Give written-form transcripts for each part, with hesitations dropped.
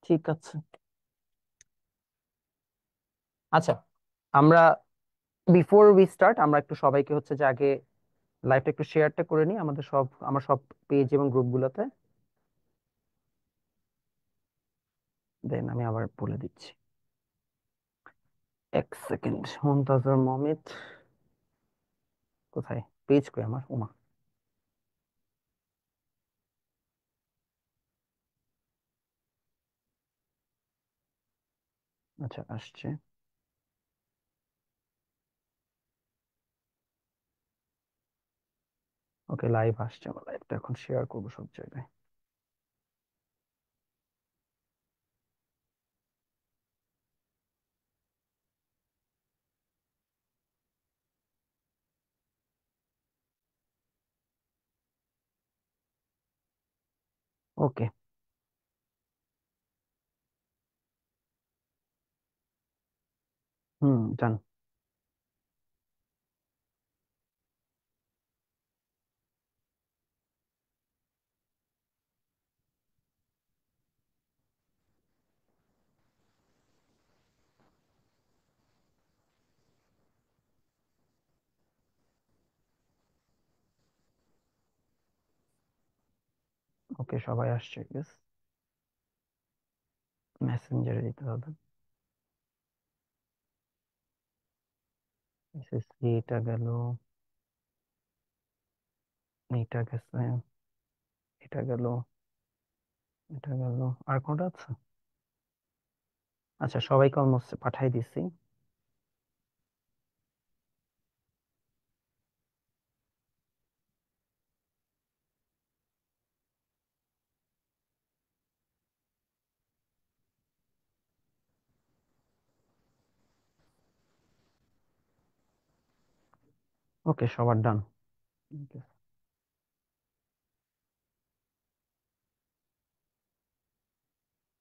ঠিক আছে। আচ্ছা, আমরা বিফোর উই স্টার্ট আমরা একটু সবাইকে হচ্ছে যে আগে লাইভটা একটু শেয়ারটা করে নিই আমাদের আমার সব পেজ এবং গ্রুপগুলোতে। দেন আমি আবার বলে দিচ্ছি। এক সেকেন্ড। মুনতাজার মমিত কোথায়? পেজ কই আমার? ওমা। আচ্ছা, আসছে। ওকে, লাইভ আসছে। আমার লাইভটা এখন শেয়ার করবো সব জায়গায়। ওকে। জান। ওকে, সবাই আসছে গেস। মেসেঞ্জারে দিতে হবে। এসএসসি এটা গেল, এটা গেছে, এটা গেল, এটা গেল। আর কোনটা আছে? আচ্ছা, সবাইকে অলমোস্ট পাঠাই দিছি। ওকে, সবার ডান।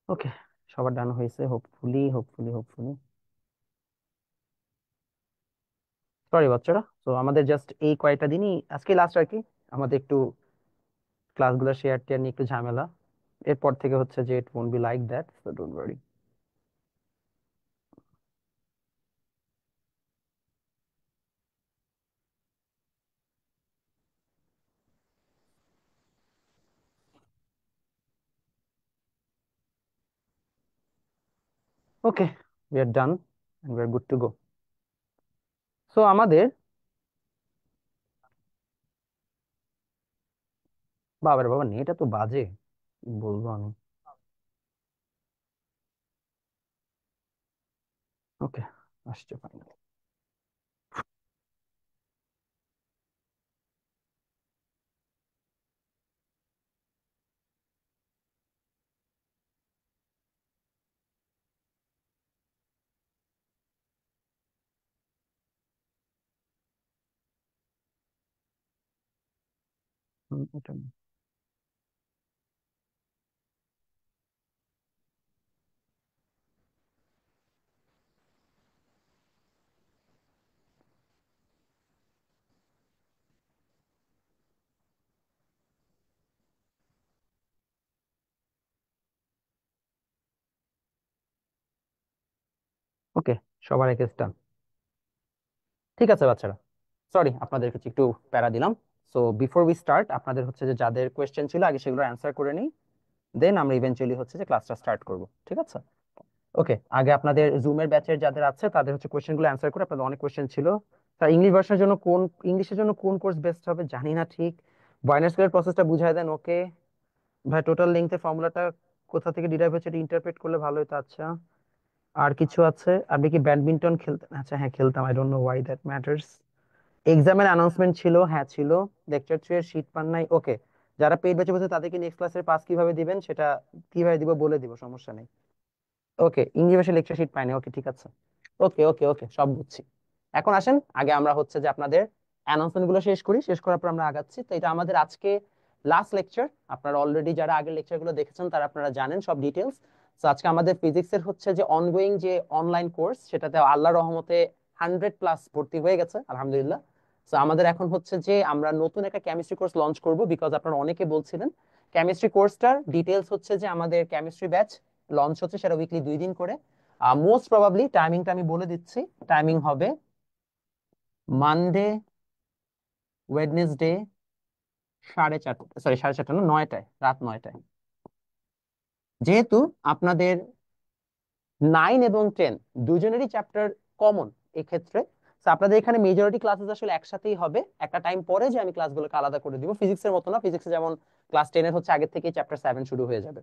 ওকে, সবার ডান হয়েছে। Hopefully hopefully hopefully. সরি বাচ্চারা, তো আমাদের জাস্ট এই কয়টা দিনই আজকে লাস্ট আর কি। আমাদের একটু ক্লাসগুলো শেয়ার টেয়ার নিয়ে একটু ঝামেলা। এরপর থেকে হচ্ছে যে it won't be like that, so don't worry. Okay, we are done and we are good to go. So আমাদের, বাবার বাবা নেট এত বাজে, কি বলবো আমি। ওকে, আসছে ফাইনালি। এটা ওকে, সবার একে ডান। ঠিক আছে বাচ্চারা, সরি আপনাদের কাছে একটু প্যারা দিলাম। সো বিফোর উই স্টার্ট আপনাদের হচ্ছে যে যাদের কোয়েশ্চেন ছিল আগে সেগুলো অ্যান্সার করে নিই। দেন আমরা ইভেন্চুয়ালি হচ্ছে যে ক্লাসটা স্টার্ট করব, ঠিক আছে? ওকে, আগে আপনাদের জুমের ব্যাচের যাদের আছে তাদের হচ্ছে কোয়েশ্চেনগুলো অ্যান্সার করে। আপনাদের অনেক কোয়েশ্চেন ছিল। স্যার ইংলিশ ভার্সনের জন্য ইংলিশের জন্য কোন কোর্স বেস্ট হবে জানি না ঠিক। বয়নার স্কেলের প্রসেসটা বুঝায় দেন। ওকে ভাই, টোটাল লেন্থের ফর্মুলাটা কোথা থেকে ডিরাইভ হচ্ছে এটা ইন্টারপ্রেট করলে ভালো হতো। আচ্ছা, আর কিছু আছে? আপনি কি ব্যাডমিন্টন খেলতেন? আচ্ছা হ্যাঁ, খেলতাম। I don't know why that matters. এক্সামের অ্যানাউন্সমেন্ট ছিল? হ্যাঁ ছিল। লেকচার 3 এর শীট পান নাই? ওকে, যারা পেইড ব্যাচে বসে তাদেরকে নেক্সট ক্লাসের পাস কিভাবে দিবেন সেটা কিভাবে দিব বলে দিব, সমস্যা নেই। ওকে, ইংলিশ ভাষায় লেকচার শিট পাইনি। ওকে, ঠিক আছে। ওকে ওকে ওকে, সব বুঝছি। এখন আসেন আগে আমরা হচ্ছে যে আপনাদের অ্যানাউন্সমেন্ট গুলো শেষ করি, শেষ করার পর আমরা আগাচ্ছি। তো এটা আমাদের আজকে লাস্ট লেকচার। আপনারা অলরেডি যারা আগের লেকচার গুলো দেখেছেন তারা আপনারা জানেন সব ডিটেলস। তো আজকে আমাদের ফিজিক্সের হচ্ছে যে অনগোয়িং যে অনলাইন কোর্স, সেটাতে আল্লাহর রহমতে 100+ ভর্তি হয়ে গেছে আলহামদুলিল্লাহ। তো আমাদের এখন হচ্ছে যে আমরা নতুন একটা কেমিস্ট্রি কোর্স লঞ্চ করব, বিকজ আপনারা অনেকে বলছিলেন। কেমিস্ট্রি কোর্সটার ডিটেলস হচ্ছে যে আমাদের কেমিস্ট্রি ব্যাচ লঞ্চ হচ্ছে সেটা উইকলি 2 দিন করে। মোস্ট প্রবাবলি টাইমিংটা আমি বলে দিচ্ছি, টাইমিং হবে মানডে, ওয়েডনেসডে 4:30, সরি 4:30 না, 9টায়, রাত 9টায়। যেহেতু আপনাদের 9 এবং 10 দুজনেরই চ্যাপ্টার কমন এক্ষেত্রে, তো আপনাদের এখানে মেজরিটি ক্লাসেস আসলে একসাথেই হবে, একটা টাইম পরে যে আমি ক্লাসগুলোকে আলাদা করে দিব। ফিজিক্সের মতো না, ফিজিক্সে যেমন ক্লাস 10 হচ্ছে আগে থেকে চ্যাপ্টার 7 শুরু হয়ে যাবে।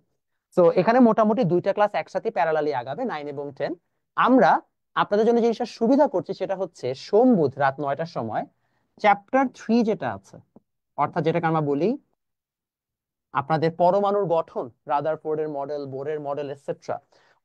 তো এখানে মোটামুটি 2টা ক্লাস একসাথে প্যারালালি আগাবে, 9 এবং 10। আমরা আপনাদের জন্য জিনিসটা সুবিধা করছি সেটা হচ্ছে সোম বুধ রাত 9টার সময় চ্যাপ্টার 3 যেটা আছে, অর্থাৎ যেটাকে আমরা বলি আপনাদের পরমাণুর গঠন, রাদারফোর্ডের মডেল, বোরের মডেল এটসেট্রা,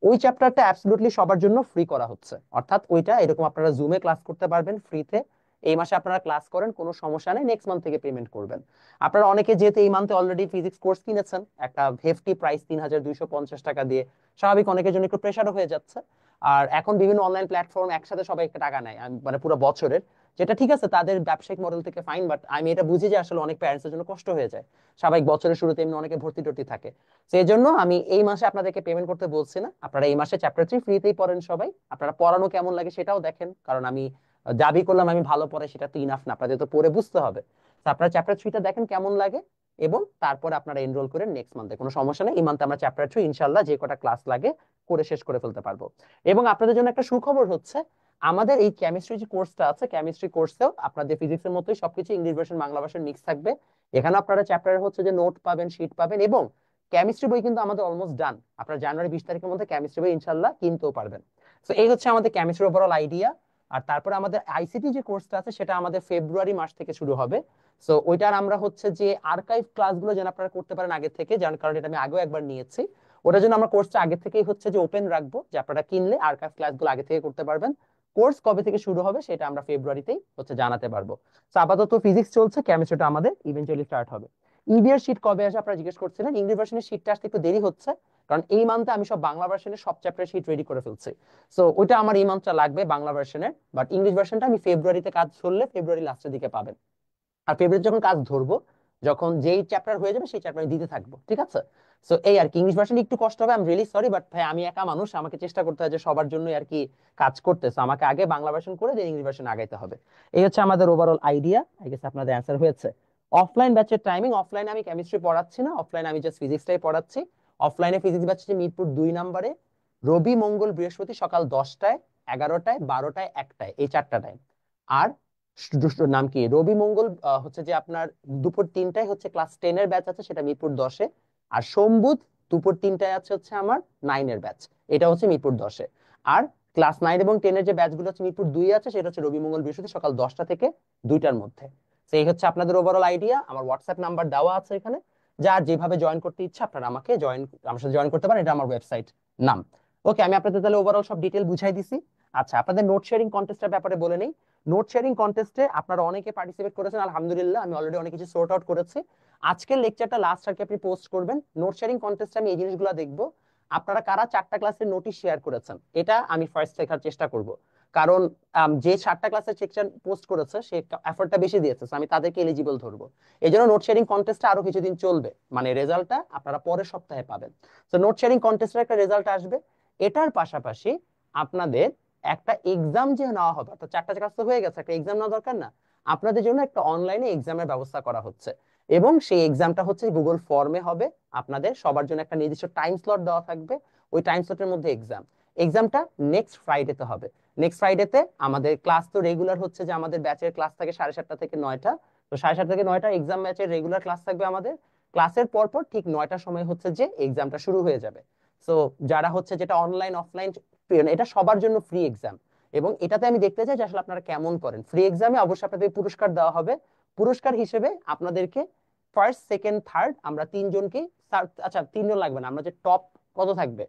ওই চ্যাপ্টারটা অ্যাবসলিউটলি সবার জন্য ফ্রি করা হচ্ছে। অর্থাৎ ওইটা এরকম আপনারা জুমে ক্লাস করতে পারবেন ফ্রিতে। এই মাসে আপনারা ক্লাস করেন, কোনো সমস্যা নেই, নেক্সট মান্থ থেকে পেমেন্ট করবেন। আপনারা অনেকে যেহেতু এই মান্থে অলরেডি ফিজিক্স কোর্স কিনেছেন একটা হেফটি প্রাইস 3250 টাকা দিয়ে, স্বাভাবিক অনেকের জন্য একটু প্রেশারও হয়ে যাচ্ছে। আর এখন বিভিন্ন অনলাইন প্ল্যাটফর্ম একসাথে সবাই একটা টাকা নেয়, মানে পুরো বছরের, যেটা ঠিক আছে তাদের ব্যবসায়িক মডেল থেকে ফাইন, বাট আমি এটা বুঝি যে আসলে অনেক প্যারেন্টসের জন্য কষ্ট হয়ে যায়। স্বাভাবিক বছরের শুরুতে এমনি অনেকে ভর্তি টর্তি থাকে। সেই জন্য আমি এই মাসে আপনাদেরকে পেমেন্ট করতে বলছি না, আপনারা এই মাসে চ্যাপ্টার 3 ফ্রিতেই পড়েন সবাই। আপনারা পড়ানো কেমন লাগে সেটাও দেখেন, কারণ আমি দাবি করলাম আমি ভালো পড়াই সেটা তো ইনাফ না, আপনাদের তো পড়ে বুঝতে হবে। তো আপনারা চ্যাপ্টার 3টা দেখেন কেমন লাগে, এবং তারপরে আপনারা এনরোল করেন নেক্সট মান্থে, কোনো সমস্যা নেই। এই মান্থে আমরা চ্যাপ্টার 3 ইনশাল্লাহ যে কটা ক্লাস লাগে করে শেষ করে ফেলতে পারবো। এবং আপনাদের জন্য একটা সুখবর হচ্ছে, আমাদের এই কেমিস্ট্রি যে কোর্সটা আছে, কেমিস্ট্রি কোর্সেও আপনাদের ফিজিক্সের মতোই সবকিছু English version Bangla version mix থাকবে। এখানে আপনারা চ্যাপ্টারের হচ্ছে যে নোট পাবেন, শীট পাবেন, এবং কেমিস্ট্রি বই কিন্তু আমাদের অলমোস্ট ডান, আপনারা জানুয়ারি 20 তারিখের মধ্যে কেমিস্ট্রি বই ইনশাল্লাহ কিনতেও পারবেন। তো এই হচ্ছে আমাদের কেমিস্ট্রি ওভারঅল আইডিয়া। আর তারপরে আমাদের আইসিটি যে কোর্সটা আছে সেটা আমাদের ফেব্রুয়ারি মাস থেকে শুরু হবে। সো ওইটার আমরা হচ্ছে যে আর্কাইভ ক্লাসগুলো যেন আপনারা করতে পারেন আগে থেকে, যার কারণে এটা আমি আগেও একবার নিয়েছি। ওটার জন্য আমরা কোর্সটা আগে থেকেই হচ্ছে যে ওপেন রাখবো, যে আপনারা কিনলে আর্কাইভ ক্লাসগুলো আগে থেকে করতে পারবেন। কোর্স কবে থেকে শুরু হবে সেটা আমরা ফেব্রুয়ারিতেই হচ্ছে জানাতে পারবো। তো আপাতত ফিজিক্স চলছে, কেমিস্ট্রিটা আমাদের ইভেন্চুয়ালি স্টার্ট হবে। ইবিআর শীট কবে আসে আপনারা জিজ্ঞেস করছিলেন, ইংলিশ ভার্সনের শীটটা আসতে একটু দেরি হচ্ছে, কারণ এই মান্থে আমি সব বাংলা ভার্সনের সব চ্যাপ্টার শীট রেডি করে ফেলছি। সো ওইটা আমার এই মান্থটা লাগবে বাংলা ভার্সনের, বাট ইংলিশ ভার্সনটা আমি ফেব্রুয়ারিতে কাজ চললে ফেব্রুয়ারি লাস্টের দিকে পাবেন। আর ফেব্রুয়ারিতে যখন কাজ ধরবো, যখন যেই চ্যাপ্টার হয়ে যাবে সেই চ্যাপ্টার দিতে থাকবো, ঠিক আছে? সো এই আর কি, ইংলিশ ভার্সন একটু কষ্ট হবে, I am really sorry, but ভাই আমি একা মানুষ, আমাকে চেষ্টা করতে হয় যে সবার জন্য আর কি কাজ করতে, সো আমাকে আগে বাংলা ভার্সন করে দেন ইংলিশ ভার্সন আগাইতে হবে। এই হচ্ছে আমাদের ওভারঅল আইডিয়া। আই গেস আপনাদের অ্যান্সার হয়েছে। অফলাইন ব্যাচের টাইমিং, অফলাইনে আমি কেমিস্ট্রি পড়াচ্ছি না, অফলাইনে আমি জাস্ট ফিজিক্সটাই পড়াচ্ছি। অফলাইনে ফিজিক্স ব্যাচ হচ্ছে মিরপুর 2 নম্বরে, রবি মঙ্গল বৃহস্পতি সকাল 10টায়, 11টায়, 12টায়, 1টায়, এই 4টা টাইম। আর নাম কি, রবি মঙ্গল হচ্ছে যে আপনার দুপুর 3টায় হচ্ছে ক্লাস 10 এর ব্যাচ আছে, সেটা মিরপুর 10-এ। আর সোম বুধ দুপুর 3টায় আছে হচ্ছে আমার 9 এর ব্যাচ, এটা হচ্ছে মিরপুর 10-এ। আর ক্লাস 9 এবং 10 এর যে ব্যাচগুলো হচ্ছে মিরপুর 2 আছে, সেটা হচ্ছে রবি মঙ্গল বৃহস্পতি সকাল 10টা থেকে 2টার মধ্যে। সেই হচ্ছে আপনাদের ওভারঅল আইডিয়া। আমার হোয়াটসঅ্যাপ নাম্বার দেওয়া আছে এখানে, যার যেভাবে জয়েন করতে ইচ্ছা আপনারা আমাকে আমার সাথে জয়েন করতে পারেন, এটা আমার ওয়েবসাইট নাম। ওকে, আমি আপনাদের তাহলে ওভারঅল সব ডিটেল বুঝাই দিছি। আচ্ছা, আপনাদের নোট শেয়ারিং কন্টেস্টের ব্যাপারে বলে নেই। নোট শেয়ারিং কন্টেস্টে আপনারা অনেকে পার্টিসিপেট করেছেন, আলহামদুলিল্লাহ, আমি অলরেডি অনেক কিছু সর্ট আউট করেছি। আজকের লেকচারটা লাস্ট আর কি আপনি পোস্ট করবেন। নোট শেয়ারিং কন্টেস্টে আমি এই জিনিসগুলো দেখবো, আপনারা কারা 4টা ক্লাসের নোটিশ শেয়ার করেছেন, এটা আমি ফার্স্ট দেখার চেষ্টা করব। কারণ যে 7টা ক্লাসের সেকশন পোস্ট করেছে সে এফর্টটা বেশি দিয়েছে, so আমি তাদেরকে এলিজিবল ধরবো। এই জন্য নোট শেয়ারিং কন্টেস্টটা আরো কিছুদিন চলবে, মানে রেজাল্টটা আপনারা পরের সপ্তাহে পাবেন। তো নোট শেয়ারিং কন্টেস্টের একটা রেজাল্ট আসবে। এটার পাশাপাশি আপনাদের একটা এক্সাম যে নেওয়া হবে, অর্থাৎ 4টা ক্লাস তো হয়ে গেছে, একটা এক্সাম নেওয়া দরকার না? আপনাদের জন্য একটা অনলাইনে এক্সামের ব্যবস্থা করা হচ্ছে, এবং সেই এক্সামটা হচ্ছে গুগল ফর্মে হবে। আপনাদের সবার জন্য একটা নির্দিষ্ট টাইম স্লট দেওয়া থাকবে, ওই টাইম স্লটের মধ্যে এক্সামটা নেক্সট ফ্রাইডেতে হবে। নেক্সট ফ্রাইডেতে আমাদের ক্লাস তো রেগুলার হচ্ছে যে আমাদের ব্যাচের ক্লাস থাকে 7:30 থেকে 9টা। তো 7:30 থেকে 9টা এক্সাম ব্যাচের রেগুলার ক্লাস থাকবে আমাদের। ক্লাসের পরপর ঠিক 9টার সময় হচ্ছে যে এক্সামটা শুরু হয়ে যাবে। সো যারা হচ্ছে যেটা অনলাইন অফলাইন, এটা সবার জন্য ফ্রি এক্সাম। এবং এটাতে আমি দেখতে চাই যে আসলে আপনারা কেমন করেন। ফ্রি এক্সামে অবশ্যই আপনাদের পুরস্কার দেওয়া হবে। পুরস্কার হিসেবে আপনাদেরকে ফার্স্ট সেকেন্ড থার্ড আমরা 3জনকে, আচ্ছা 3জন লাগবে না, আমরা যে টপ কত থাকবে,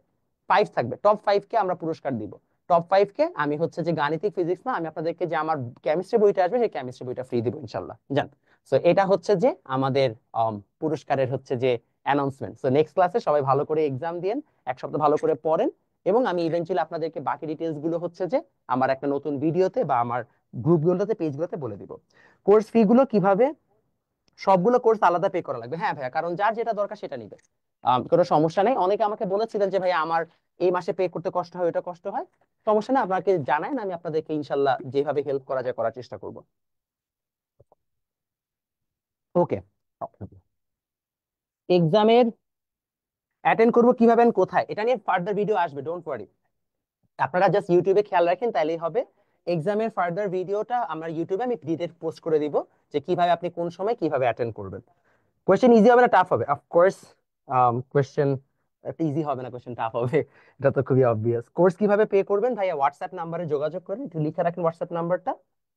5 থাকবে, টপ 5 কে আমরা পুরস্কার দিব। টপ 5 কে আমি হচ্ছে যে গাণিতিক ফিজিক্স না, আমি আপনাদেরকে যে আমার কেমিস্ট্রি বইটা আসবে সেই কেমিস্ট্রি বইটা ফ্রি দিব ইনশাল্লাহ, জান। সো এটা হচ্ছে যে আমাদের পুরস্কারের হচ্ছে যে অ্যানাউন্সমেন্ট। সো নেক্সট ক্লাসে সবাই ভালো করে এক্সাম দিয়েন, এক সপ্তাহ ভালো করে পড়েন, এবং আমি ইভেন্চুয়ালি আপনাদেরকে বাকি ডিটেলস গুলো হচ্ছে যে আমার একটা নতুন ভিডিওতে বা আমার গ্রুপগুলোতে পেজগুলোতে বলে দিব। কোর্স ফি গুলো কিভাবে, সবগুলো কোর্স আলাদা পে করা লাগবে, হ্যাঁ ভাইয়া, কারণ যার যেটা দরকার সেটা নিবে। কোনো সমস্যা নেই। অনেকে আমাকে বলেছিলেন যে ভাই আমার এই মাসে পে করতে কষ্ট হয়, ওটা কষ্ট হয়। সমস্যা নেই, আপনাকে জানাই না, আমি আপনাদেরকে ইনশাল্লাহ যেভাবে হেল্প করা যায় করার চেষ্টা করব। ওকে, এক্সামের অ্যাটেন্ড করবো কিভাবে and কোথায়, এটা নিয়ে ফার্দার ভিডিও আসবে, ডোন্ট ওয়ারি। আপনারা জাস্ট ইউটিউবে খেয়াল রাখেন, তাইলেই হবে। এক্সামের ফার্দার ভিডিওটা আমরা ইউটিউবে আমি ডিটেইলস পোস্ট করে দিব, যে কিভাবে আপনি কোন সময় কিভাবে অ্যাটেন্ড করবেন। কোয়েশ্চেন ইজি হবে না টাফ হবে? অফকোর্স কোয়েশ্চেন একটা ইজি হবে না, কোয়েশ্চেন টাফ হবে, এটা তো খুবই অবভিয়াস। কোর্স কিভাবে পে করবেন ভাইয়া? হোয়াটসঅ্যাপ নাম্বারে যোগাযোগ করেন, একটু লিখে রাখেন হোয়াটসঅ্যাপ নাম্বারটা,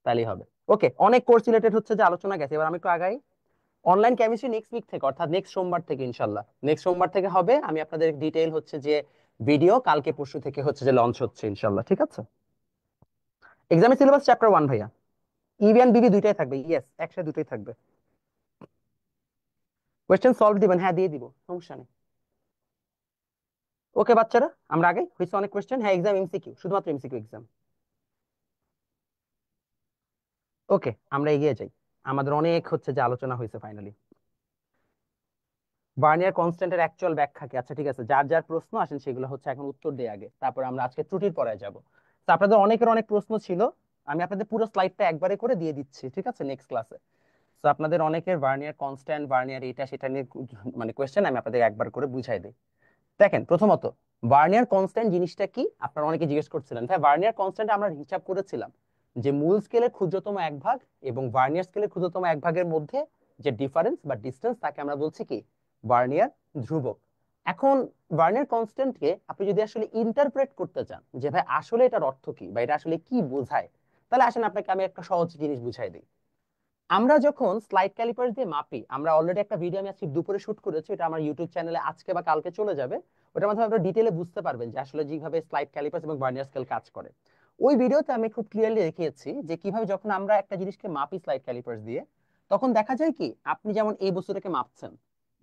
তাহলেই হবে। ওকে, অনেক কোর্স রিলেটেড হচ্ছে যে আলোচনা গেছে, এবার আমি একটু আগাই। অনলাইন কেমিস্ট্রি নেক্সট উইক থেকে, অর্থাৎ নেক্সট সোমবার থেকে ইনশাল্লাহ, নেক্সট সোমবার থেকে হবে। আমি আপনাদের ডিটেইল হচ্ছে যে ভিডিও কালকে পরশু থেকে হচ্ছে যে লঞ্চ হচ্ছে ইনশাল্লাহ, ঠিক আছে? এক্সামের সিলেবাস চ্যাপ্টার 1 ভাইয়া। ইবি এন্ড বিবি দুইটাই থাকবে, ইয়েস, একসাথে দুটোই থাকবে। কোয়েশ্চেন সলভ দিবেন? হ্যাঁ দিয়ে দিব, সমস্যা নেই। ওকে বাচ্চারা, আমরা আগে হয়েছে অনেক কোয়েশ্চেন। হ্যাঁ, এক্সাম এমসিকিউ, শুধুমাত্র এমসিকিউ এক্সাম। ওকে, আমরা এগিয়ে যাই। আমাদের অনেক হচ্ছে যে আলোচনা হয়েছে ফাইনালি। বার্নিয়ার কনস্ট্যান্টের অ্যাকচুয়াল ব্যাখ্যা কি? আচ্ছা ঠিক আছে, যার যার প্রশ্ন আসেন সেগুলো হচ্ছে এখন উত্তর দেই আগে, তারপর আমরা আজকে ত্রুটির পড়ায় যাব। তো আপনাদের অনেকের অনেক প্রশ্ন ছিল, আমি আপনাদের পুরো স্লাইডটা একবারে করে দিয়ে দিচ্ছি, ঠিক আছে, নেক্সট ক্লাসে। তো আপনাদের অনেকের ভার্নিয়ার কনস্ট্যান্ট, ভার্নিয়ার এটা সেটা নিয়ে মানে কোয়েশ্চেন, আমি আপনাদের একবার করে বুঝাই দিই। দেখেন, প্রথমত ভার্নিয়ার কনস্ট্যান্ট জিনিসটা কি, আপনারা অনেকে জিজ্ঞেস করছিলেন। ভাই ভার্নিয়ার কনস্ট্যান্ট আমরা হিসাব করেছিলাম যে মূল স্কেলের ক্ষুদ্রতম এক ভাগ এবং ভার্নিয়ার স্কেলের ক্ষুদ্রতম এক ভাগের মধ্যে যে ডিফারেন্স বা ডিস্টেন্স, তাকে আমরা বলছি কি? ভার্নিয়ার ধ্রুবক। এখন ভার্নিয়ার কনস্ট্যান্টকে আপনি যদি আসলে ইন্টারপ্রেট করতে চান যে ভাই আসলে এটার অর্থ কি বা এটা আসলে কি বোঝায়, তাহলে আসেন আপনাকে আমি একটা সহজ জিনিস বুঝাই দিই। আমরা যখন স্লাইড ক্যালিপার্স দিয়ে মাপি, আমরা অলরেডি একটা ভিডিও আমি আজকে দুপুরে শুট করেছি, এটা আমার ইউটিউব চ্যানেলে আজকে বা কালকে চলে যাবে। ওটার মাধ্যমে আপনারা ডিটেইলে বুঝতে পারবেন যে আসলে যেভাবে স্লাইড ক্যালিপার্স এবং ভার্নিয়ার স্কেল কাজ করে। ওই ভিডিওতে আমি খুব ক্লিয়ারলি দেখিয়েছি যে কিভাবে যখন আমরা একটা জিনিসকে মাপি স্লাইড ক্যালিপার্স দিয়ে, তখন দেখা যায় কি, আপনি যেমন এই বস্তুটাকে মাপছেন,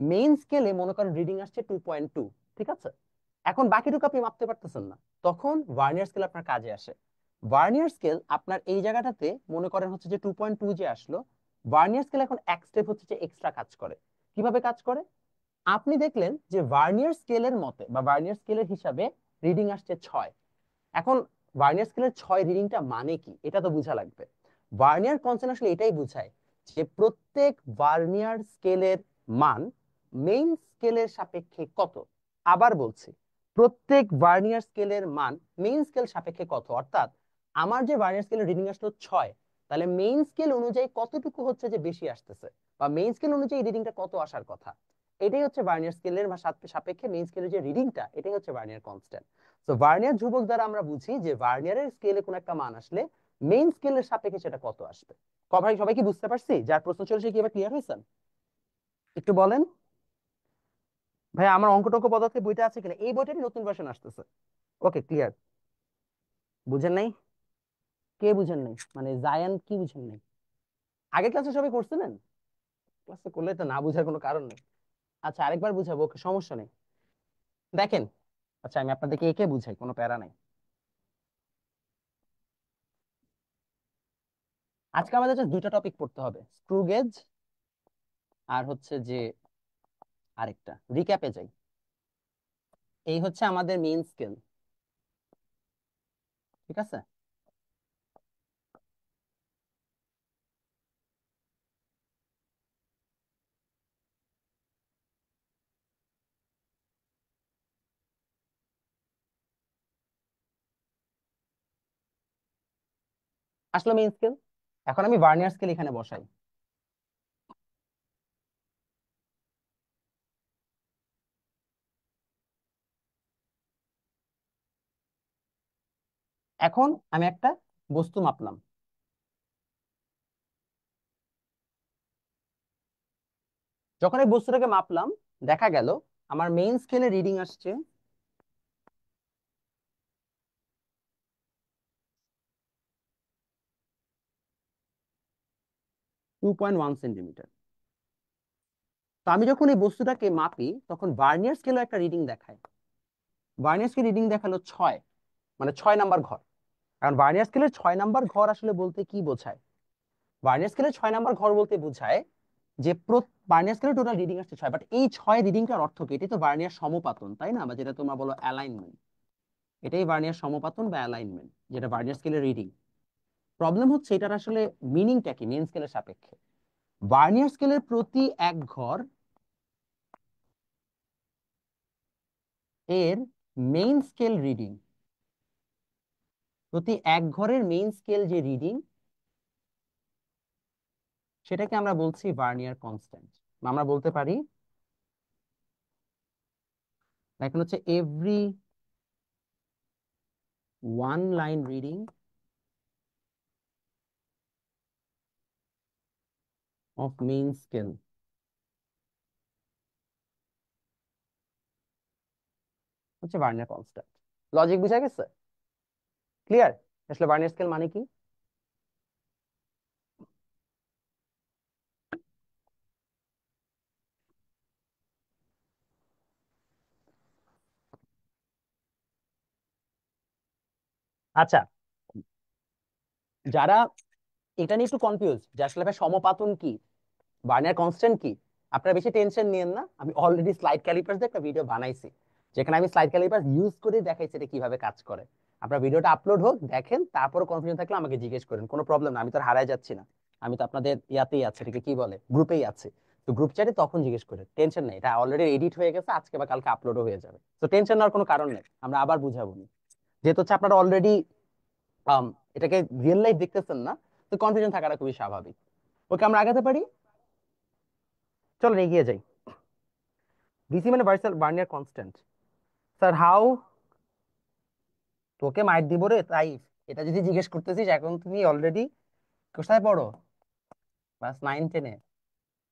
মেইন স্কেলে মনে করেন রিডিং আসছে 2.2, ঠিক আছে? এখন বাকিটুকু আপনি মাপতে পারতেছেন না, তখন ভার্নিয়ার স্কেল আপনার কাজে আসে। ভার্নিয়ার স্কেল আপনার এই জায়গাটাতে মনে করেন হচ্ছে যে 2.2 যে আসলো, ভার্নিয়ার স্কেল এখন এক স্টেপ হচ্ছে যে এক্সট্রা কাজ করে। কিভাবে কাজ করে? আপনি দেখলেন যে ভার্নিয়ার স্কেলের মতে বা ভার্নিয়ার স্কেলের হিসাবে রিডিং আসছে 6। এখন ভার্নিয়ার স্কেলের 6 রিডিংটা মানে কি, এটা তো বোঝা লাগবে। ভার্নিয়ার কনস্ট্যান্ট আসলে এটাই বোঝায় যে প্রত্যেক ভার্নিয়ার স্কেলের মান মেইন স্কেলের সাপেক্ষে কত। আবার বলছি, প্রত্যেক ভার্নিয়ার স্কেলের মান মেইন স্কেল সাপেক্ষে কত, অর্থাৎ আমার যে ভার্নিয়ার স্কেলের রিডিং আসলো 6, তাহলে মেইন স্কেল অনুযায়ী কতটুকু হচ্ছে যে বেশি আসতেছে, বা মেইন স্কেল অনুযায়ী রিডিংটা কত আসার কথা। এটাই হচ্ছে ভার্নিয়ার স্কেলের সাপেক্ষে মেইন স্কেলের যে রিডিংটা, এটাই হচ্ছে ভার্নিয়ার কনস্ট্যান্ট। তো ভার্নিয়ার ধ্রুবক দ্বারা আমরা বুঝি যে ভার্নিয়ারের স্কেলে কোন একটা মান আসলে মেইন স্কেলের সাপেক্ষে সেটা কত আসবে। ভাই সবাই কি বুঝতে পারছি? যার প্রশ্ন ছিল সে কি এবার ক্লিয়ার হয়েছেন? একটু বলেন। ভাই আমার অঙ্ক টঙ্ক পদার্থের বইটা আছে কিনা? এই বইটারই নতুন ভার্সন আসতেছে। ওকে, ক্লিয়ার। বুঝেন নাই? কে বুঝেন নাই মানে জায়ান কি বুঝেন নাই? আগের ক্লাসে সবাই করছিলেন? ক্লাসে করলে তো না বুঝার কোনো কারণ নেই। আচ্ছা, আরেকবার বুঝাবো, ওকে, সমস্যা নেই। দেখেন, আচ্ছা আমি আপনাদেরকে একে বুঝাই, কোনো প্যারা নাই। আজকে আমাদের জাস্ট দুইটা টপিক পড়তে হবে, স্ক্রু গেজ আর হচ্ছে যে আরেকটা, রিক্যাপে যাই। এই হচ্ছে আমাদের মেইন স্কেল, ঠিক আছে? আসলে মেইন স্কেল। এখন আমি ভার্নিয়ার স্কেল এখানে বসাই। এখন আমি একটা বস্তু মাপলাম। যখন এই বস্তুটাকে মাপলাম, দেখা গেল আমার মেইন স্কেলে রিডিং আসছে 2.1 সেন্টিমিটার। তো আমি যখন এই বস্তুটাকে মাপি, তখন ভার্নিয়ার স্কেলও একটা রিডিং দেখায়। ভার্নিয়ার স্কেল রিডিং দেখালো 6, মানে 6 নাম্বার ঘর। কারণ ভার্নিয়ার স্কেলের 6 নাম্বার ঘর আসলে বলতে কি বোঝায়? ভার্নিয়ার স্কেলের 6 নাম্বার ঘর বলতে বোঝায় যে ভার্নিয়ার স্কেলে টোটাল রিডিং আসছে 6, বাট এই 6 রিডিংটার অর্থ কি? এটাই তো ভার্নিয়ার সমপাতন, তাই না? বা যেটা তোমরা বলো অ্যালাইনমেন্ট, এটাই ভার্নিয়ার সমপাতন বা অ্যালাইনমেন্ট, যেটা ভার্নিয়ার স্কেলের রিডিং। প্রবলেম হচ্ছে এটার আসলে মিনিংটা কি মেইন স্কেলের সাপেক্ষে। ভার্নিয়ার স্কেলের প্রতি এক ঘর এর মেইন স্কেল রিডিং, প্রতি এক ঘরের মেইন স্কেল যে রিডিং, সেটাকে আমরা বলছি ভার্নিয়ার কনস্ট্যান্ট। আমরা বলতে পারি এখন হচ্ছে every one line reading of main scale হচ্ছে ভার্নিয়ার কনস্ট্যান্ট। লজিক বুঝা গেছে? ক্লিয়ার? আসলে ভার্নিয়ার স্কেল মানে কি? আচ্ছা, যারা এটা নিয়ে একটু কনফিউজ যে আসলে ভাই সমপাতন কি, ভার্নিয়ার কনস্ট্যান্ট কি, আপনারা বেশি টেনশন নিয়েন না। আমি অলরেডি স্লাইড ক্যালিপার্স দিয়ে একটা ভিডিও বানাইছি, যেখানে আমি স্লাইড ক্যালিপার্স ইউজ করে দেখাইছি এটা কিভাবে কাজ করে। আপনার ভিডিওটা আপলোড হোক, দেখেন, তারপরে কনফিউশন থাকলে আমাকে জিজ্ঞেস করেন, কোনো প্রবলেম না, আমি তো আর হারায় যাচ্ছি না। আমি তো আপনাদের ইয়াতেই আছি, এটাকে কি বলে, গ্রুপেই আছে। তো গ্রুপ চ্যাটে তখন জিজ্ঞেস করেন, টেনশন নেই, এটা অলরেডি এডিট হয়ে গেছে, আজকে বা কালকে আপলোডও হয়ে যাবে। তো টেনশন নেওয়ার কোনো কারণ নেই, আমরা আবার বুঝাবো নি। যেহেতু হচ্ছে আপনারা অলরেডি এটাকে রিয়েল লাইফ দেখতেছেন না, তো কনফিউশন থাকাটা খুবই স্বাভাবিক। ওকে, আমরা আগাতে পারি, চলো এগিয়ে যাই। ডিসি মানে ভার্নিয়ার কনস্ট্যান্ট। Sir how? তোকে মাইর দিব রে তাই, এটা যদি জিজ্ঞেস করতেছিস, এখন তুমি অলরেডি কোথায় পড়ো? ক্লাস 9-10-এ?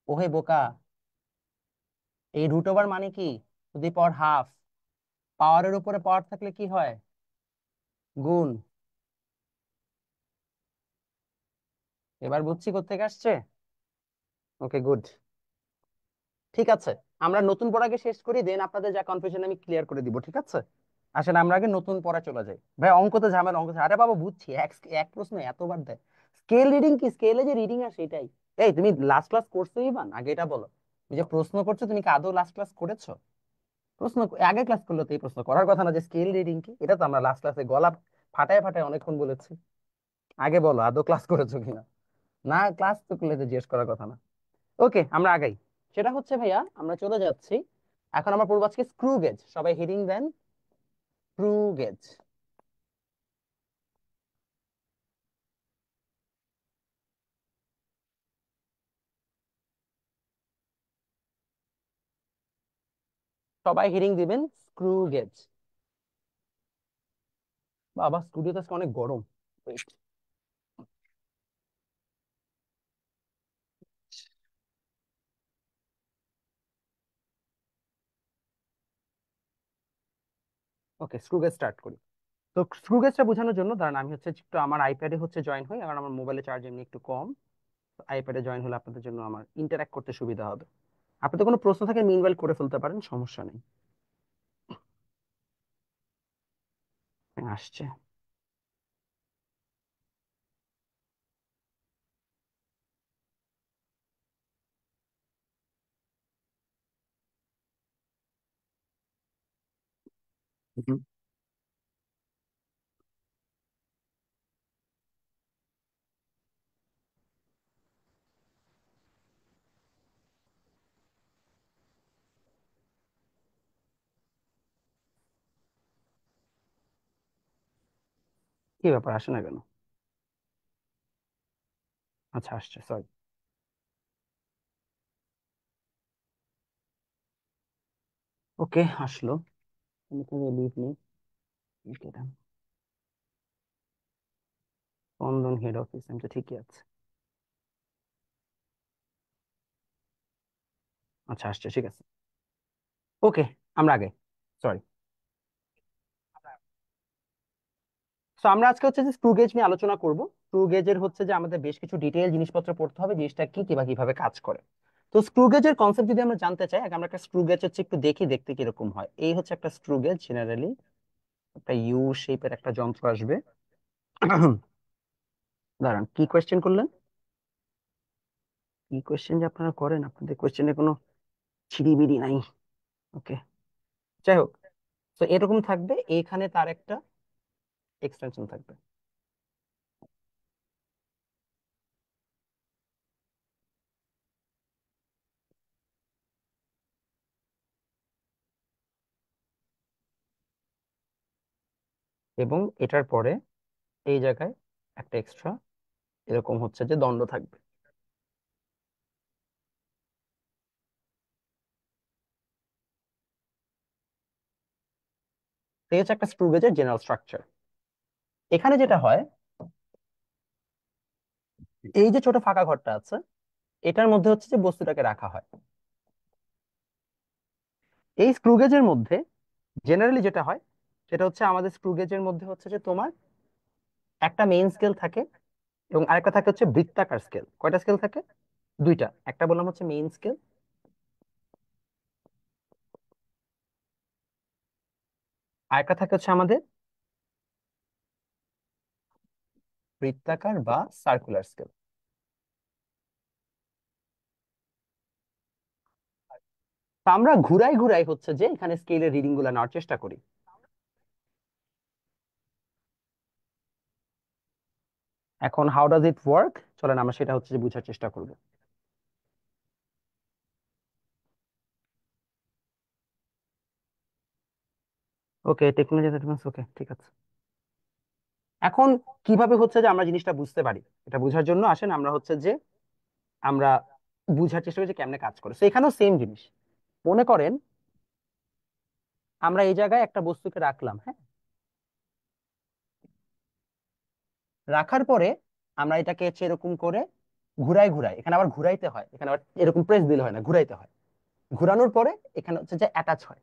ওহে বোকা, এই রুট ওভার মানে কি? To the power half. পাওয়ারের উপরে পাওয়ার থাকলে কি হয়? গুণ। এবার বুঝছি কোত্থেকে আসছে। ওকে, গুড। ঠিক আছে, আমরা নতুন পড়াকে শেষ করি, দেন আপনাদের যা কনফিউশন আমি ক্লিয়ার করে দিব, ঠিক আছে? আসলে আমরা আগে নতুন পড়া চলে যাই। ভাই অঙ্ক তো ঝামেলা, আরে বাবা বুঝছি, এক এক প্রশ্ন এতবার দেয়। স্কেল রিডিং কি? স্কেলে যে রিডিং আসে এটাই। এই তুমি লাস্ট ক্লাস করছো ইভান? আগে এটা বলো, তুমি যে প্রশ্ন করছো, তুমি কি আদৌ লাস্ট ক্লাস করেছো? প্রশ্ন আগে ক্লাস করলে তো এই প্রশ্ন করার কথা না যে স্কেল রিডিং কি, এটা তো আমরা লাস্ট ক্লাসে গলা ফাটায় ফাটায় অনেকক্ষণ বলেছি। আগে বলো আদৌ ক্লাস করেছো কিনা। না, ক্লাস তো করলে তো জিজ্ঞেস করার কথা না। ওকে, আমরা আগাই। সেটা হচ্ছে ভাইয়া, আমরা চলে যাচ্ছি। এখন আমরা পড়বো আজকে স্ক্রু গেজ। সবাই হেডিং দেন, স্ক্রু গেজ। সবাই হেডিং দিবেন স্ক্রু গেজ। বাবা, স্টুডিওতে আজকে অনেক গরম। ওকে, স্ক্রু গেজ স্টার্ট করি। তো স্ক্রু গেজটা বোঝানোর জন্য দাঁড়ান, আমি হচ্ছে একটু আমার আইপ্যাডে হচ্ছে জয়েন হই, কারণ আমার মোবাইলে চার্জ এমনি একটু কম। আইপ্যাডে জয়েন হলে আপনাদের জন্য আমার ইন্টারঅ্যাক্ট করতে সুবিধা হবে। আপনাদের কোনো প্রশ্ন থাকে মিনওয়াইল করে ফেলতে পারেন, সমস্যা নেই। হ্যাঁ, আসছে। হুম। কি ব্যাপার, আসে না কেন? আচ্ছা, আসছে, সরি। ওকে, আসলো। আমি তো লিভ নেই। এটা স্পন্দন হেড অফিস, আমি তো ঠিকই আছে। আচ্ছা, আসছে, ঠিক আছে। ওকে, আমরা আগে, সরি। তো আমরা আজকে হচ্ছে যে স্ক্রু গেজ নিয়ে আলোচনা করব। স্ক্রু গেজের হচ্ছে যে আমাদের বেশ কিছু ডিটেইল জিনিসপত্র পড়তে হবে, জিনিসটা কি কিবা কিভাবে কাজ করে। তো স্ক্রু গেজের কনসেপ্ট যদি আমরা জানতে চাই, আগে আমরা একটা স্ক্রু গেজ হচ্ছে একটু দেখি দেখতে কিরকম হয়। এই হচ্ছে একটা স্ক্রু গেজ, জেনারেলি একটা ইউ শেপের একটা যন্ত্র আসবে। দাঁড়ান, কি কোয়েশ্চেন করলেন? কি কোয়েশ্চেন যে আপনারা করেন, আপনাদের কোয়েশ্চেনে কোনো ছিড়িবিড়ি নাই। ওকে, যাই হোক। তো এরকম থাকবে, এইখানে তার একটা এক্সটেনশন থাকবে। এবং এটার পরে এই জায়গায় একটা এক্সট্রা এরকম হচ্ছে যে দণ্ড থাকবে। তো এই হচ্ছে একটা স্ক্রু গেজের জেনারেল স্ট্রাকচার। এখানে যেটা হয়, এই যে ছোট ফাঁকা ঘরটা আছে, এটার মধ্যে হচ্ছে যে বস্তুটাকে রাখা হয়। এই স্ক্রু গেজের মধ্যে জেনারেলি যেটা হয় সেটা হচ্ছে, আমাদের স্ক্রু গেজের মধ্যে হচ্ছে যে তোমার একটা মেইন স্কেল থাকে এবং আরেকটা থাকে হচ্ছে বৃত্তাকার স্কেল। কয়টা স্কেল থাকে? দুইটা। একটা বললাম হচ্ছে মেইন স্কেল, আরেকটা থাকে হচ্ছে আমাদের বৃত্তাকার বা সার্কুলার স্কেল। তো আমরা ঘুরাই ঘুরাই হচ্ছে যে এখানে স্কেলের রিডিং গুলা নেওয়ার চেষ্টা করি। এখন হাউ ডাজ ইট ওয়ার্ক, চলেন আমরা সেটা হচ্ছে যে বোঝার চেষ্টা করব। ওকে, টেকনোলজি অ্যাডভান্স, ওকে ঠিক আছে। এখন কিভাবে হচ্ছে যে আমরা জিনিসটা বুঝতে পারি, এটা বোঝার জন্য আসেন আমরা হচ্ছে যে আমরা বুঝার চেষ্টা করি যে কেমনে কাজ করে। তো এখানেও সেম জিনিস। মনে করেন আমরা এই জায়গায় একটা বস্তুকে রাখলাম, হ্যাঁ। রাখার পরে আমরা এটাকে হচ্ছে এরকম করে ঘুরাই ঘুরাই, এখানে আবার ঘুরাইতে হয়, এখানে আবার এরকম প্রেস দিলে হয় না, ঘুরাইতে হয়। ঘুরানোর পরে এখানে হচ্ছে যে অ্যাটাচ হয়।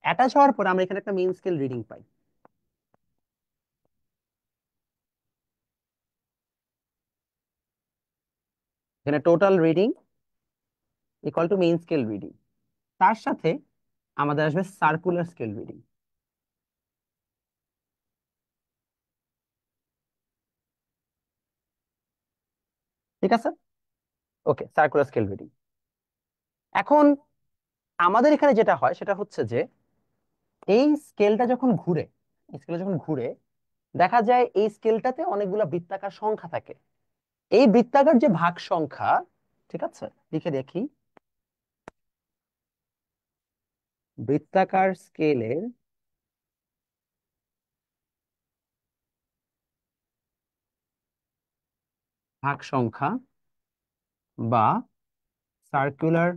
অ্যাটাচ হওয়ার পরে আমরা এখানে একটা মেইন স্কেল রিডিং পাই। এখানে total reading equal to main scale reading. তার সাথে আমাদের আসবে সার্কুলার স্কেল রিডিং। ঠিক আছে, ওকে, সার্কুলার স্কেল রিডিং। এখন আমাদের এখানে যেটা হয় সেটা হচ্ছে যে এই স্কেলটা যখন ঘুরে, স্কেলটা যখন ঘুরে, দেখা যায় এই স্কেলটাতে অনেকগুলা বৃত্তাকার সংখ্যা থাকে। এই বৃত্তাকার যে ভাগ সংখ্যা, ঠিক আছে, লিখে দেখি, বৃত্তাকার স্কেলের ভাগ সংখ্যা বা সার্কুলার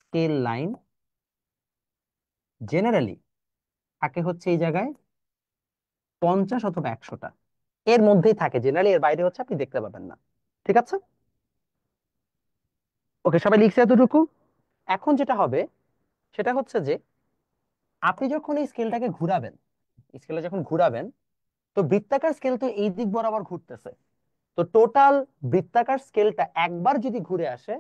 স্কেল লাইন জেনারেলি থাকে হচ্ছে এই জায়গায় 50 অথবা 100টা, এর মধ্যেই থাকে জেনারেলি, এর বাইরে হচ্ছে আপনি দেখতে পাবেন না। ঠিক আছে, ওকে, সবাই লিখছে এতটুকু? এখন যেটা হবে সেটা হচ্ছে যে আপনি যখন এই স্কেলটাকে ঘুরাবেন, স্কেলটা যখন ঘুরাবেন, তো বৃত্তাকার স্কেল তো এই দিক বরাবর ঘুরতেছে। তো টোটাল বৃত্তাকার স্কেলটা একবার যদি ঘুরে আসে,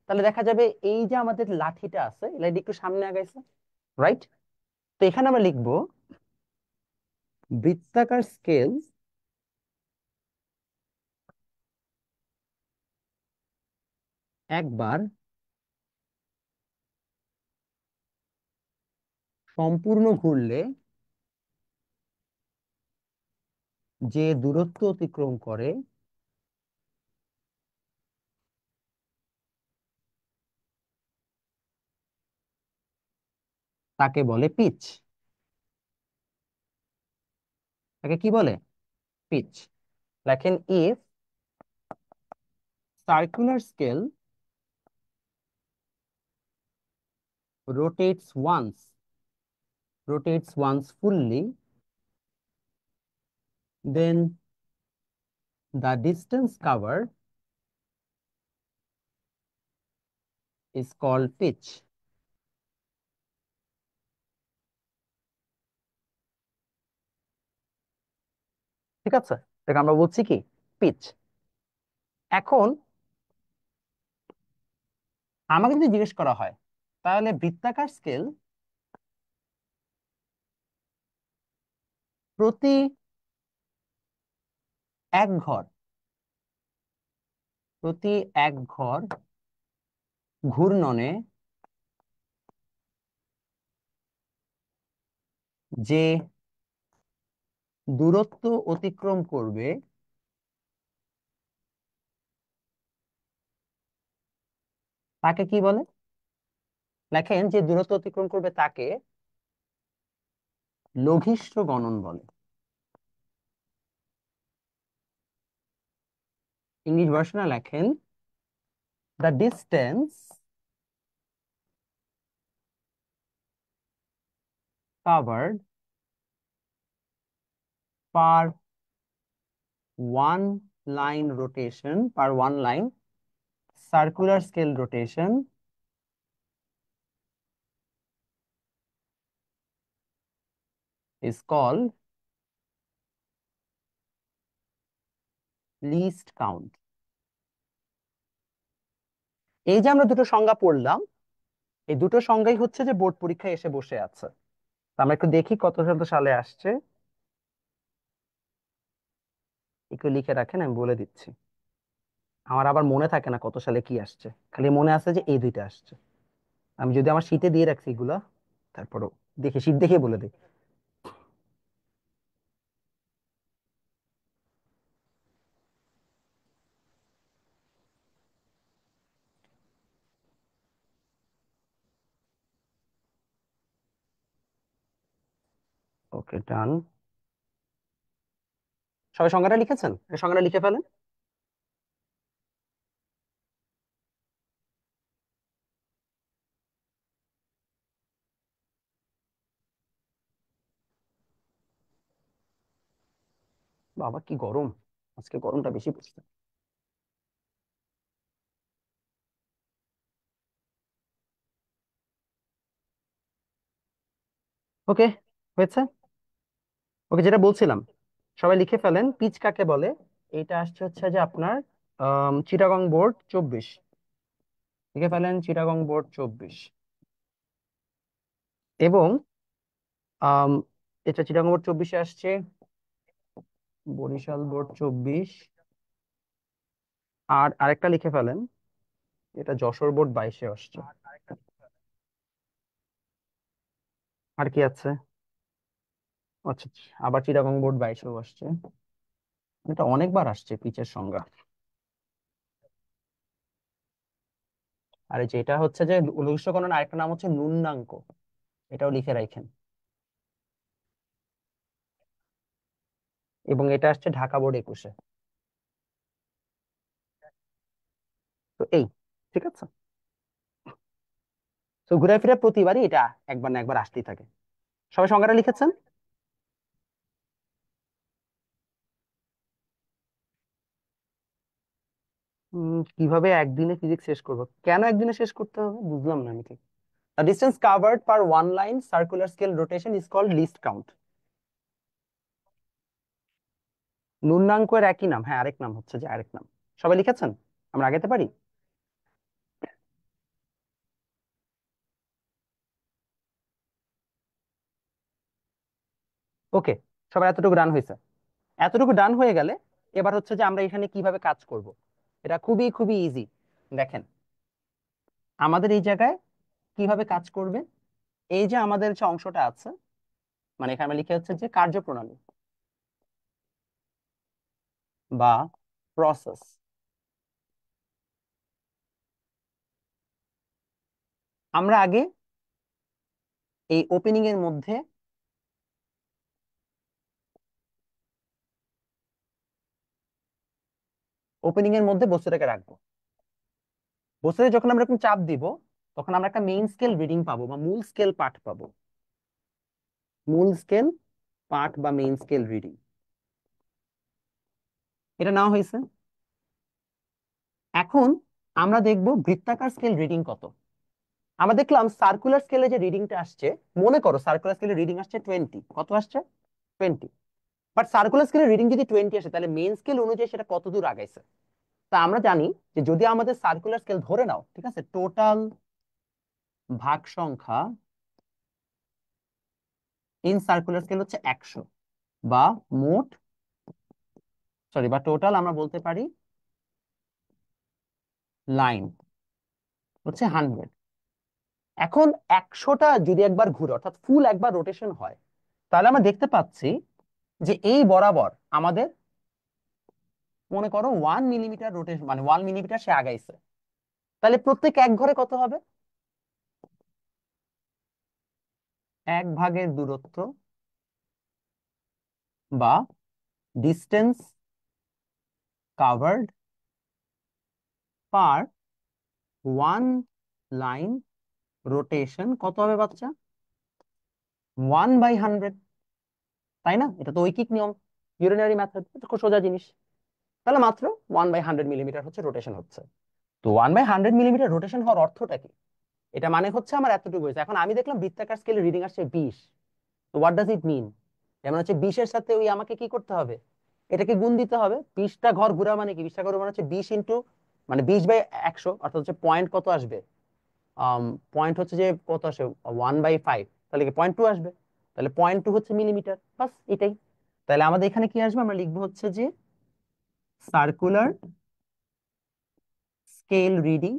তাহলে দেখা যাবে এই যে আমাদের লাঠিটা আছে, লাঠি একটু সামনে আগাইছে, রাইট? তো এখানে আমরা লিখবো বৃত্তাকার স্কেল একবার সম্পূর্ণ ঘুরলে যে দূরত্ব অতিক্রম করে তাকে বলে পিচ। তাকে কি বলে? পিচ। লেখেন, if circular scale rotates once fully, then the distance covered is called pitch. ঠিক আছে, এটা আমরা বলছি কি? পিচ। এখন আমাকে যদি জিজ্ঞেস করা হয়, তাহলে বৃত্তাকার স্কেল প্রতি এক ঘর প্রতি এক ঘর ঘূর্ণনে যে দূরত্ব অতিক্রম করবে তাকে কি বলে? লেখেন, যে দূরত্ব অতিক্রম করবে তাকে লঘিষ্ঠ গণন বলে। ইংলিশ ভার্সনে লেখেন, the distance covered per one line rotation, per one line circular scale rotation is called least count. এই যে আমরা দুটো সংজ্ঞা পড়লাম, এই দুটো সংজ্ঞাই হচ্ছে যে বোর্ড পরীক্ষায় এসে বসে আছে। তো আমরা একটু দেখি কত শত সালে আসছে, একটু লিখে রাখেন, আমি বলে দিচ্ছি। আমার আবার মনে থাকে না কত সালে কি আসছে, খালি মনে আছে যে এই দুইটা আসছে। আমি যদি আমার শীটে দিয়ে রাখছি এগুলা, তারপরও দেখে শীট দেখে বলে দিই। ওকে, ডান। সবাই সংজ্ঞাটা লিখেছেন? এই সংজ্ঞাটা লিখে ফেলেন। বাবা কি গরম, আজকে গরমটা বেশি পড়ছে। ওকে, হয়েছে। ওকে, যেটা বলছিলাম, সবাই লিখে ফেলেন পিচ কাকে বলে। এটা আসছে হচ্ছে যে আপনার চিটাগং বোর্ড 24। লিখে ফেলেন চিটাগং বোর্ড 24। এবং আম, এটা চিটাগং বোর্ড 24-এ আসছে, বরিশাল বোর্ড 24। আর আরেকটা লিখে ফেলেন, এটা যশোর বোর্ড 22-এ আসছে। আর কি আছে? আচ্ছা আচ্ছা, আবার চিটাগং বোর্ড 22-এও আসছে। এটা অনেকবার আসছে পিচের সংজ্ঞা। আর এই যে এটা হচ্ছে যে লঘিষ্ঠ গণনার আরেকটা নাম হচ্ছে ন্যূনাঙ্ক, এটাও লিখে রাখেন। এবং এটা আসছে ঢাকা বোর্ড 21-এ। তো এই, ঠিক আছে। তো ঘুরে ফিরে প্রতিবারই এটা একবার না একবার আসতেই থাকে। সবাই সংজ্ঞাটা লিখেছেন? কিভাবে একদিনে ফিজিক্স শেষ করবো? কেন একদিনে শেষ করতে হবে বুঝলাম না আমি ঠিক। The distance covered per one line circular scale rotation is called least count. ন্যূনাঙ্কের একই নাম, হ্যাঁ আরেক নাম হচ্ছে যে আরেক নাম। সবাই লিখেছেন? আমরা আগাতে পারি। ওকে, সবাই এতটুকু ডান হয়েছে। এতটুকু ডান হয়ে গেলে এবার হচ্ছে যে আমরা এখানে কিভাবে কাজ করব। এটা খুবই খুবই ইজি। দেখেন, আমাদের এই জায়গায় কিভাবে কাজ করবে, এই যে আমাদের যে অংশটা আছে, মানে এখানে আমরা লিখে হচ্ছে যে কার্যপ্রণালী বা প্রসেস। আমরা আগে এই ওপেনিং এর মধ্যে বস্তুটাকে রাখবো। বস্তুতে যখন আমরা এরকম চাপ দিব, তখন আমরা একটা মেইন স্কেল রিডিং পাবো বা মূল স্কেল পাঠ পাবো। মূল স্কেল পাঠ বা মেইন স্কেল রিডিং, এটা নেওয়া হয়েছে। এখন আমরা দেখব বৃত্তাকার স্কেল রিডিং কত। আমরা দেখলাম সার্কুলার স্কেলে যে রিডিংটা আসছে, মনে করো সার্কুলার স্কেলে রিডিং আসছে 20। কত আসছে? 20। বাট সার্কুলার স্কেলে রিডিং যদি 20 আসে, তাহলে মেইন স্কেল অনুযায়ী সেটা কত দূর আগাইছে। তা আমরা জানি যে যদি আমাদের সার্কুলার স্কেল ধরে নাও, ঠিক আছে, টোটাল ভাগ সংখ্যা ইন সার্কুলার স্কেল হচ্ছে 100, বা মোট, সরি, বা টোটাল আমরা বলতে পারি লাইন হচ্ছে 100। এখন 100টা যদি একবার ঘুরে অর্থাৎ ফুল একবার রোটেশন হয়, তাহলে আমরা দেখতে পাচ্ছি যে এই বরাবর আমাদের মনে করো 1 মিলিমিটার রোটেশন, মানে 1 মিলিমিটার সে আগাইছে। তাহলে প্রত্যেক এক ঘরে কত হবে? এক ভাগের দূরত্ব বা ডিস্টেন্স কাভার্ড পার 1 লাইন রোটেশন কত হবে বাচ্চা? 1/100। তাই না? এটা তো ঐকিক নিয়ম, ইউরিনারি মেথড, খুব সোজা জিনিস। তাহলে মাত্র 1/100 মিলিমিটার হচ্ছে রোটেশন হচ্ছে। তো 1/100 মিলিমিটার রোটেশন হওয়ার অর্থটা কি? এটা মানে হচ্ছে আমার এতটুকু হয়েছে। এখন আমি দেখলাম বৃত্তাকার স্কেলে রিডিং আসছে 20। তো হোয়াট ডাজ ইট মিন? যেমন হচ্ছে 20-এর সাথে ওই আমাকে কি করতে হবে, এটাকে গুণ দিতে হবে। 20টা ঘর ঘোরা মানে কি, 20টা ঘর মানে হচ্ছে 20 ইন্টু, মানে 20/100, অর্থাৎ হচ্ছে পয়েন্ট কত আসবে, পয়েন্ট হচ্ছে যে কত আসে 1/5, তাহলে কি 0.2 আসবে। তাহলে 0.2 হচ্ছে মিলিমিটার, বাস এটাই। তাহলে আমাদের এখানে কি আসবে, আমরা লিখবো হচ্ছে যে circular scale reading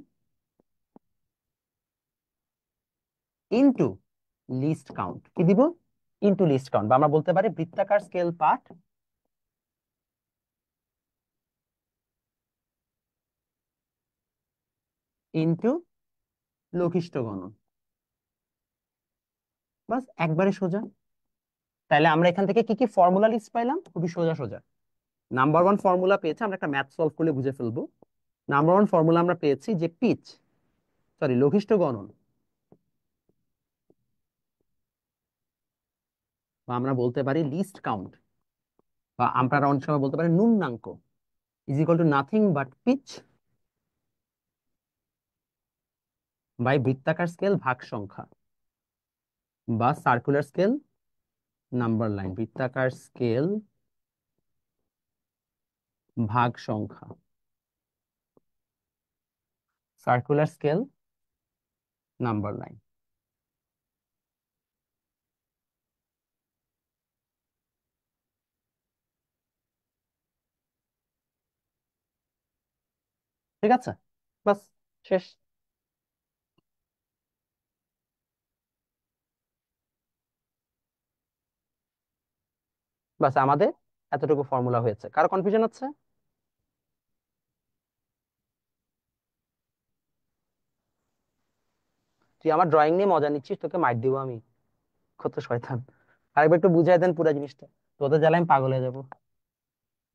into least count. কি দিব? ইনটু লিস্ট কাউন্ট, বা আমরা বলতে পারি বৃত্তাকার স্কেল পাঠ ইনটু লঘিষ্ঠ গণন। বাস একবারে সোজা। তাহলে আমরা এখান থেকে কি কি ফর্মুলা লিস্ট পাইলাম? খুবই সোজা সোজা। নাম্বার ওয়ান ফর্মুলা পেয়েছি, আমরা একটা ম্যাথ সলভ করলে বুঝে ফেলবো। নাম্বার ওয়ান ফর্মুলা আমরা পেয়েছি যে পিচ, সরি লঘিষ্ঠ গণন, বা আমরা বলতে পারি লিস্ট কাউন্ট, বা আমরা অনেক সময় বলতে পারি ন্যূনাঙ্ক, is equal to nothing but pitch by বৃত্তাকার স্কেল ভাগ সংখ্যা, বা সার্কুলার স্কেল নাম্বার লাইন, বৃত্তাকার স্কেল ভাগ সংখ্যা, সার্কুলার স্কেল নাম্বার লাইন। ঠিক আছে, বাস শেষ। বাস আমাদের এতটুকু ফর্মুলা হয়েছে। কারো কনফিউশন হচ্ছে? তুই আমার ড্রয়িং নিয়ে মজা নিচ্ছিস, তোকে মাইর দিব আমি, কত শয়তান। আরেকবার একটু বুঝাই দেন পুরো জিনিসটা, তোদের জ্বালায় আমি পাগল হয়ে যাবো।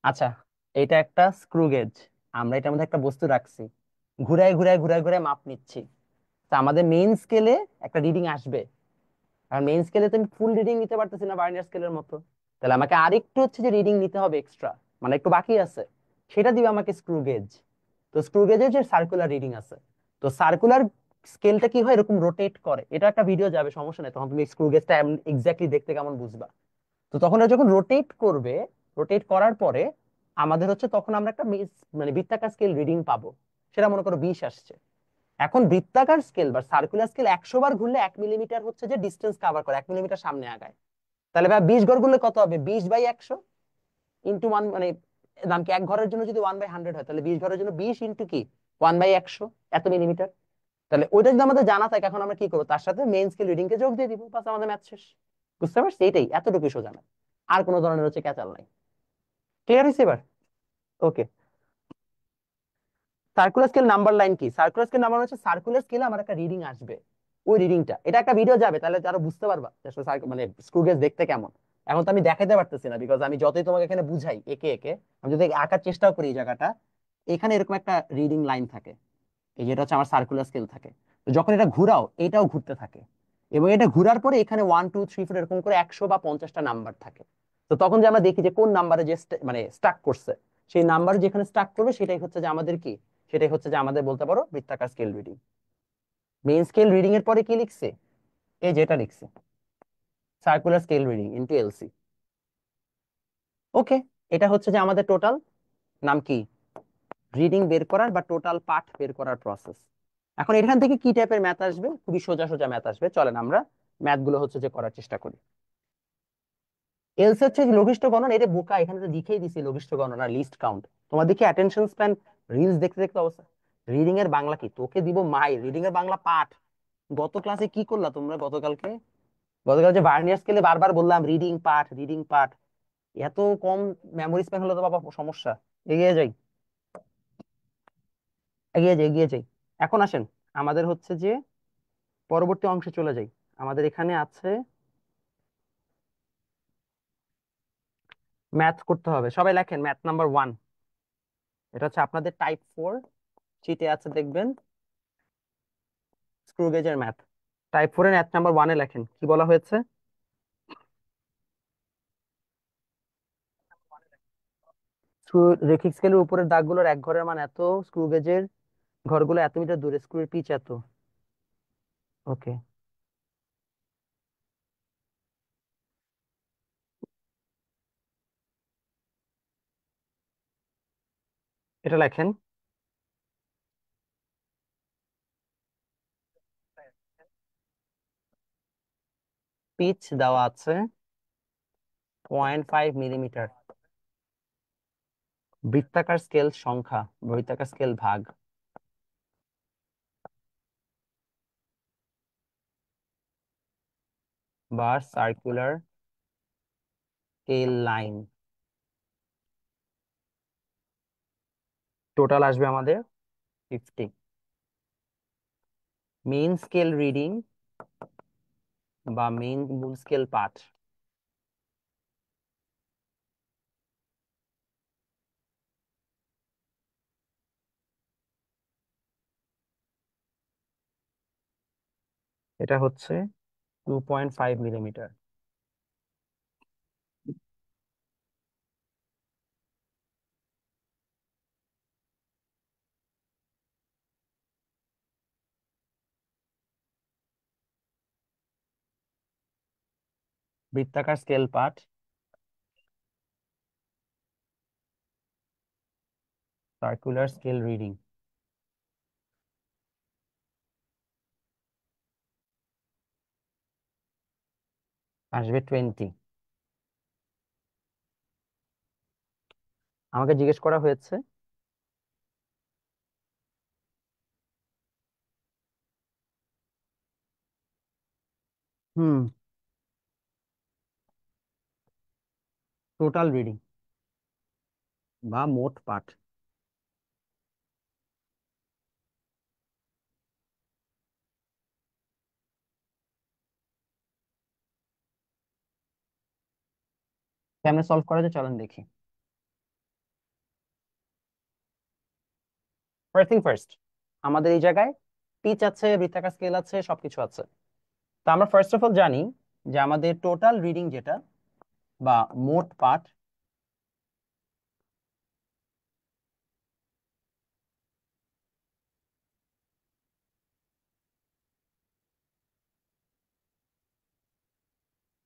আচ্ছা, এটা একটা স্ক্রু গেজ, আমরা এটার মধ্যে একটা বস্তু রাখছি, ঘুরায় ঘুরায় ঘুরায় ঘুরায় মাপ নিচ্ছি। তা আমাদের মেইন স্কেলে একটা রিডিং আসবে, আর মেইন স্কেলে তো আমি ফুল রিডিং নিতে পারতেছি না ভার্নিয়ার স্কেলের মতো। তাহলে আমাকে আরেকটু হচ্ছে যে রিডিং নিতে হবে এক্সট্রা, মানে একটু বাকি আছে, সেটা দিবে আমাকে স্ক্রু গেজ। তো স্ক্রু গেজের যে সার্কুলার রিডিং আছে, তো সার্কুলার স্কেলটা কি হয়, এরকম রোটেট করে। এটা একটা ভিডিও যাবে, সমস্যা নেই, তখন তুমি স্ক্রু গেজটা এক্স্যাক্টলি দেখতে কেমন বুঝবা। তো তখন এটা যখন রোটেট করবে, রোটেট করার পরে আমাদের হচ্ছে তখন আমরা একটা মানে বৃত্তাকার স্কেল রিডিং পাবো। সেটা মনে করো 20 আসছে। এখন বৃত্তাকার স্কেল বা সার্কুলার স্কেল 100 বার ঘুরলে 1 মিলিমিটার হচ্ছে যে ডিস্টেন্স কভার করে, 1 মিলিমিটার সামনে আগায়। তাহলে ভাই 20 ঘর ঘুরলে কত হবে, 20/100 ইন্টু ওয়ান, মানে নাম কি, এক ঘরের জন্য যদি 1/100 হয়, তাহলে 20 ঘরের জন্য 20 ইন্টু কি 1/100, এত মিলিমিটার। তাহলে ওইটা যদি আমাদের জানা থাকে, এখন আমরা কি করবো, তার সাথে মেইন স্কেল রিডিং কে যোগ দিয়ে দিব, বাস আমাদের ম্যাথ শেষ। বুঝতে পারছি? এইটাই, এতটুকু সোজা না, আর কোনো ধরনের হচ্ছে ক্যাচাল নাই। ক্লিয়ার হয়েছে এবার? ওকে। সার্কুলার স্কেল নাম্বার লাইন কি? সার্কুলার স্কেল নাম্বার হচ্ছে সার্কুলার স্কেলে আমার একটা রিডিং আসবে, ওই রিডিংটা, এটা একটা ভিডিও যাবে, তাহলে আরো বুঝতে পারবা যে আসলে মানে স্ক্রু গেজ দেখতে কেমন। এখন তো আমি দেখাতে পারতেছি না, বিকজ আমি যতই তোমাকে এখানে বুঝাই একে একে, আমি যদি আঁকার চেষ্টাও করি এই জায়গাটা, এখানে এরকম একটা রিডিং লাইন থাকে, এই যেটা হচ্ছে আমার সার্কুলার স্কেল থাকে। তো যখন এটা ঘুরাও, এটাও ঘুরতে থাকে, এবং এটা ঘুরার পরে এখানে 1 2 3 4 এরকম করে 100 বা 50টা নাম্বার থাকে। তো তখন যে আমরা দেখি যে কোন নাম্বারে যে মানে স্টাক করছে, সেই নাম্বার যেখানে স্টাক করবে সেটাই হচ্ছে যে আমাদের কি, সেটাই হচ্ছে যে আমাদের বলতে পারো বৃত্তাকার scale reading. Main scale reading এর পরে কি লিখছে, এই যেটা লিখছে circular scale reading into LC. Okay, এটা হচ্ছে যে আমাদের টোটাল নাম কি, রিডিং বের করার বা টোটাল পাঠ বের করার প্রসেস। এখন এখান থেকে কি টাইপের ম্যাথ আসবে, খুবই সোজা সোজা ম্যাথ আসবে, চলেন আমরা ম্যাথ গুলো হচ্ছে যে করার চেষ্টা করি। এলসি হচ্ছে লঘিষ্ঠ গণন, এটা বোকা, এখানে তো লিখেই দিছি লঘিষ্ঠ গণন আর লিস্ট কাউন্ট। তোমার দেখি অ্যাটেনশন স্প্যান রিলস দেখতে দেখতে অবস্থা। রিডিং এর বাংলা কি তোকে দিব মাই, রিডিং এর বাংলা পাঠ। গত ক্লাসে কি করলা তোমরা গতকালকে? গতকাল যে ভার্নিয়ার স্কেলে বারবার বললাম রিডিং পাঠ, রিডিং পাঠ। এত কম মেমোরি স্প্যান হলে তো বাবা সমস্যা। এগিয়ে যাই, এগিয়ে যাই, এগিয়ে যাই। এখন আসেন আমাদের হচ্ছে যে পরবর্তী অংশে চলে যাই। আমাদের এখানে আছে ম্যাথ করতে হবে, সবাই লেখেন ম্যাথ নাম্বার 1। এটা হচ্ছে আপনাদের টাইপ 4 চিটে আছে দেখবেন, স্ক্রু গেজের ম্যাথ। টাইপ 4 এর ম্যাথ নাম্বার 1-এ লেখেন কি বলা হয়েছে। স্ক্রু রেখিক স্কেলের উপরের দাগগুলোর এক ঘরের মান এত, স্ক্রু গেজের ঘরগুলো এত মিটার দূরে, স্ক্রুর পিচ এত। ওকে, এটা লেখেন। পিচ দেওয়া আছে 0.5 মিলিমিটার। বৃত্তাকার স্কেল সংখ্যা, বৃত্তাকার স্কেল ভাগ, বা সার্কুলার স্কেল লাইন। টোটাল আসবে আমাদের 50। মেইন স্কেল রিডিং বা মেইন মূল স্কেল পাঠ। এটা হচ্ছে 2.5 মিলিমিটার। বৃত্তাকার স্কেল পাঠ, সার্কুলার স্কেল রিডিং। আসবে 20। আমাকে জিজ্ঞেস করা হয়েছে হুম টোটাল রিডিং বা মোট পাঠ। কেমনে সলভ করা যায় চলেন দেখি। ফার্স্ট থিং ফার্স্ট, আমাদের এই জায়গায় পিচ আছে, বৃত্তাকার স্কেল আছে, সবকিছু আছে। তো আমরা ফার্স্ট অফ অল জানি যে আমাদের টোটাল রিডিং যেটা বা মোট পাঠ,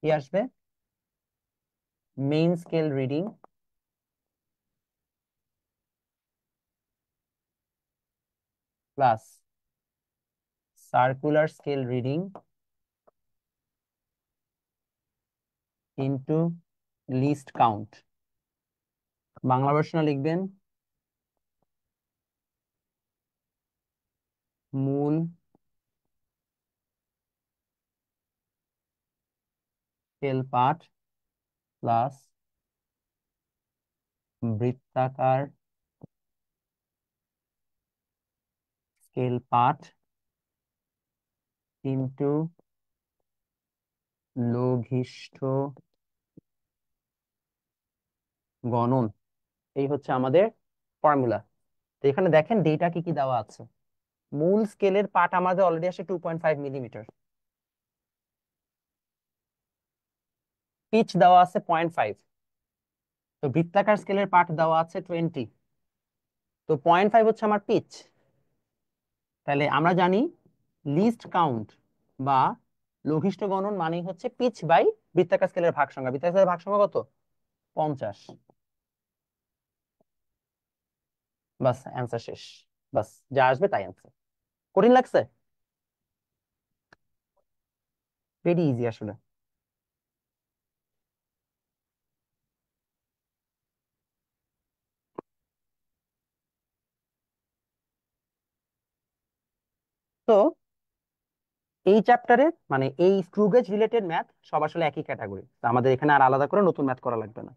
কি আসবে? Main scale reading plus circular scale reading into least count. Bangla ভার্সনে লিখবেন মূল স্কেল পাঠ প্লাস বৃত্তাকার স্কেল পাঠ ইনটু লঘিষ্ঠ গণন। এই হচ্ছে আমাদের ফর্মুলা। তো এখানে দেখেন ডেটা কি কি দেওয়া আছে। মূল স্কেলের পাঠ আমাদের অলরেডি আসে 2.5 মিলিমিটার। পিচ দেওয়া আছে 0.5। তো বৃত্তাকার স্কেলের পাঠ দেওয়া আছে 20। তো 0.5 হচ্ছে আমার পিচ। তাহলে আমরা জানি লিস্ট কাউন্ট বা লঘিষ্ঠ গণন মানে হচ্ছে পিচ বাই বৃত্তাকার স্কেলের ভাগ সংখ্যা। বৃত্তাকার স্কেলের ভাগ সংখ্যা কত? 50। বাস অ্যান্সার শেষ। বাস, যা আসবে তাই অ্যান্সার। কঠিন লাগছে? ভেরি ইজি আসলে। তো এই চ্যাপ্টারে মানে এই স্ক্রু গেজ রিলেটেড ম্যাথ সব আসলে একই ক্যাটাগরি, আমাদের এখানে আর আলাদা করে নতুন ম্যাথ করা লাগবে না।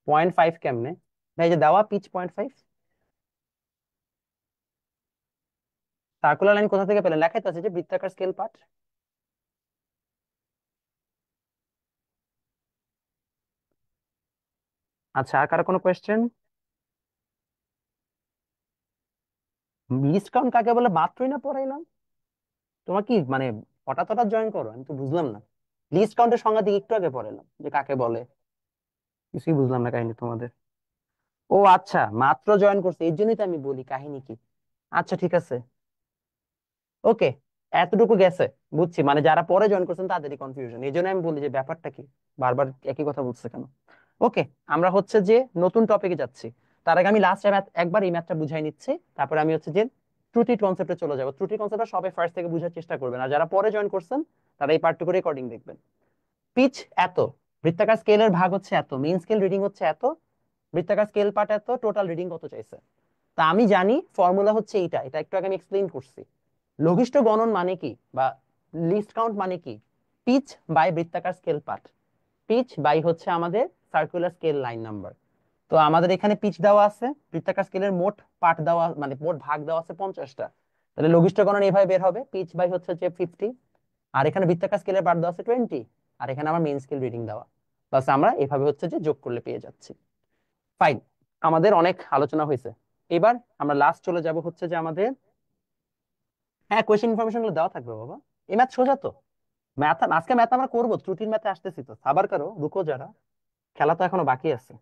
0.5 কেমনে? ভাই এই যে দেওয়া পিচ 0.5। সার্কুলার লাইন কোথা থেকে পেলেন? লেখাই তো আছে যে বৃত্তাকার স্কেল পার্ট। আচ্ছা, আর কারো কোনো কোয়েশ্চেন? লিস্ট কাউন্ট কাকে বলে মাত্রই না পড়াইলাম? তোমার কি মানে হঠাৎ হঠাৎ জয়েন করো? আমি তো বুঝলাম না। লিস্ট কাউন্টের সংজ্ঞা দিকে একটু আগে পড়াইলাম যে কাকে বলে। কিছুই বুঝলাম না কাহিনী তোমাদের। ও আচ্ছা, মাত্র জয়েন করছে এই জন্যই তো আমি বলি কাহিনী কি। আচ্ছা ঠিক আছে, ওকে, এতটুকু গেছে। বুঝছি, মানে যারা পরে জয়েন করছেন তাদেরই কনফিউশন, এই জন্য আমি বলি যে ব্যাপারটা কি, বারবার একই কথা বলছে কেন। ওকে, আমরা হচ্ছে যে নতুন টপিকে যাচ্ছি। তার আগে আমি লাস্ট একবার এই ম্যাথটা বুঝাই নিচ্ছি, তারপরে আমি হচ্ছে যে ত্রুটি কনসেপ্টে চলে যাবো। ত্রুটি কনসেপ্টটা সবাই ফার্স্ট থেকে বোঝার চেষ্টা করবেন, আর যারা পরে জয়েন করছেন তারা এই পার্টটুকু রেকর্ডিং দেখবেন। পিচ এত, বৃত্তাকার স্কেলের ভাগ হচ্ছে এত, মেইন স্কেল রিডিং হচ্ছে এত, বৃত্তাকার স্কেল পার্ট এত, টোটাল রিডিং কত চাইছে। তা আমি জানি ফর্মুলা হচ্ছে এইটা, এটা একটু আগে আমি এক্সপ্লেইন করছি। লঘিষ্ঠ গণন মানে কি, বা লিস্ট কাউন্ট মানে কি? পিচ বাই বৃত্তাকার স্কেল পার্ট। পিচ বাই হচ্ছে আমাদের সার্কুলার স্কেল লাইন নাম্বার। তো আমাদের এখানে পিচ দেওয়া আছে, বৃত্তাকার স্কেলের মোট পার্ট দেওয়া মানে মোট ভাগ দেওয়া আছে 50টা। তাহলে লঘিষ্ঠ গণন এইভাবে বের হবে, পিচ বাই হচ্ছে যে 50, আর এখানে বৃত্তাকার স্কেলের পার্ট দেওয়া আছে 20, আর এখানে আমার মেইন স্কেল রিডিং দেওয়া। বাস আমরা এভাবে হচ্ছে যে যোগ করলে পেয়ে যাচ্ছি। ফাইন, আমাদের অনেক আলোচনা হয়েছে। এবার আমরা লাস্ট চলে যাব হচ্ছে যে আমাদের, হ্যাঁ কোয়েশ্চেন ইনফরমেশন গুলো দেওয়া থাকবে বাবা। এই ম্যাথ সোজা তো। ম্যাথ আজকে ম্যাথ আমরা করবো, ত্রুটির ম্যাথে আসতেছি তো, সাবার কারো রুকো যারা, খেলা তো এখনো বাকি আছে।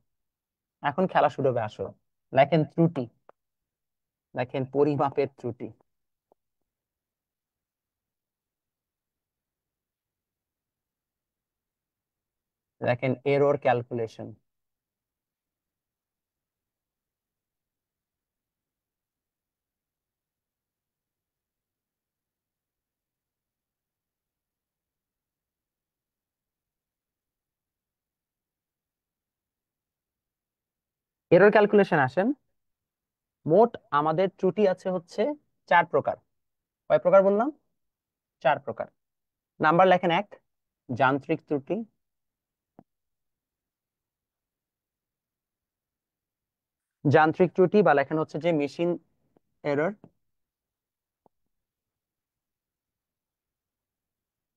এখন খেলা শুরু হবে, আসো। লেখেন ত্রুটি, লেখেন পরিমাপের ত্রুটি, লেখেন এরর ক্যালকুলেশন। এরর ক্যালকুলেশন আসেন। মোট আমাদের ত্রুটি আছে হচ্ছে 4 প্রকার। কয় প্রকার বললাম? 4 প্রকার। নাম্বার লেখেন 1, যান্ত্রিক ত্রুটি। যান্ত্রিক ত্রুটি বা লেখেন হচ্ছে যে মেশিন এরর।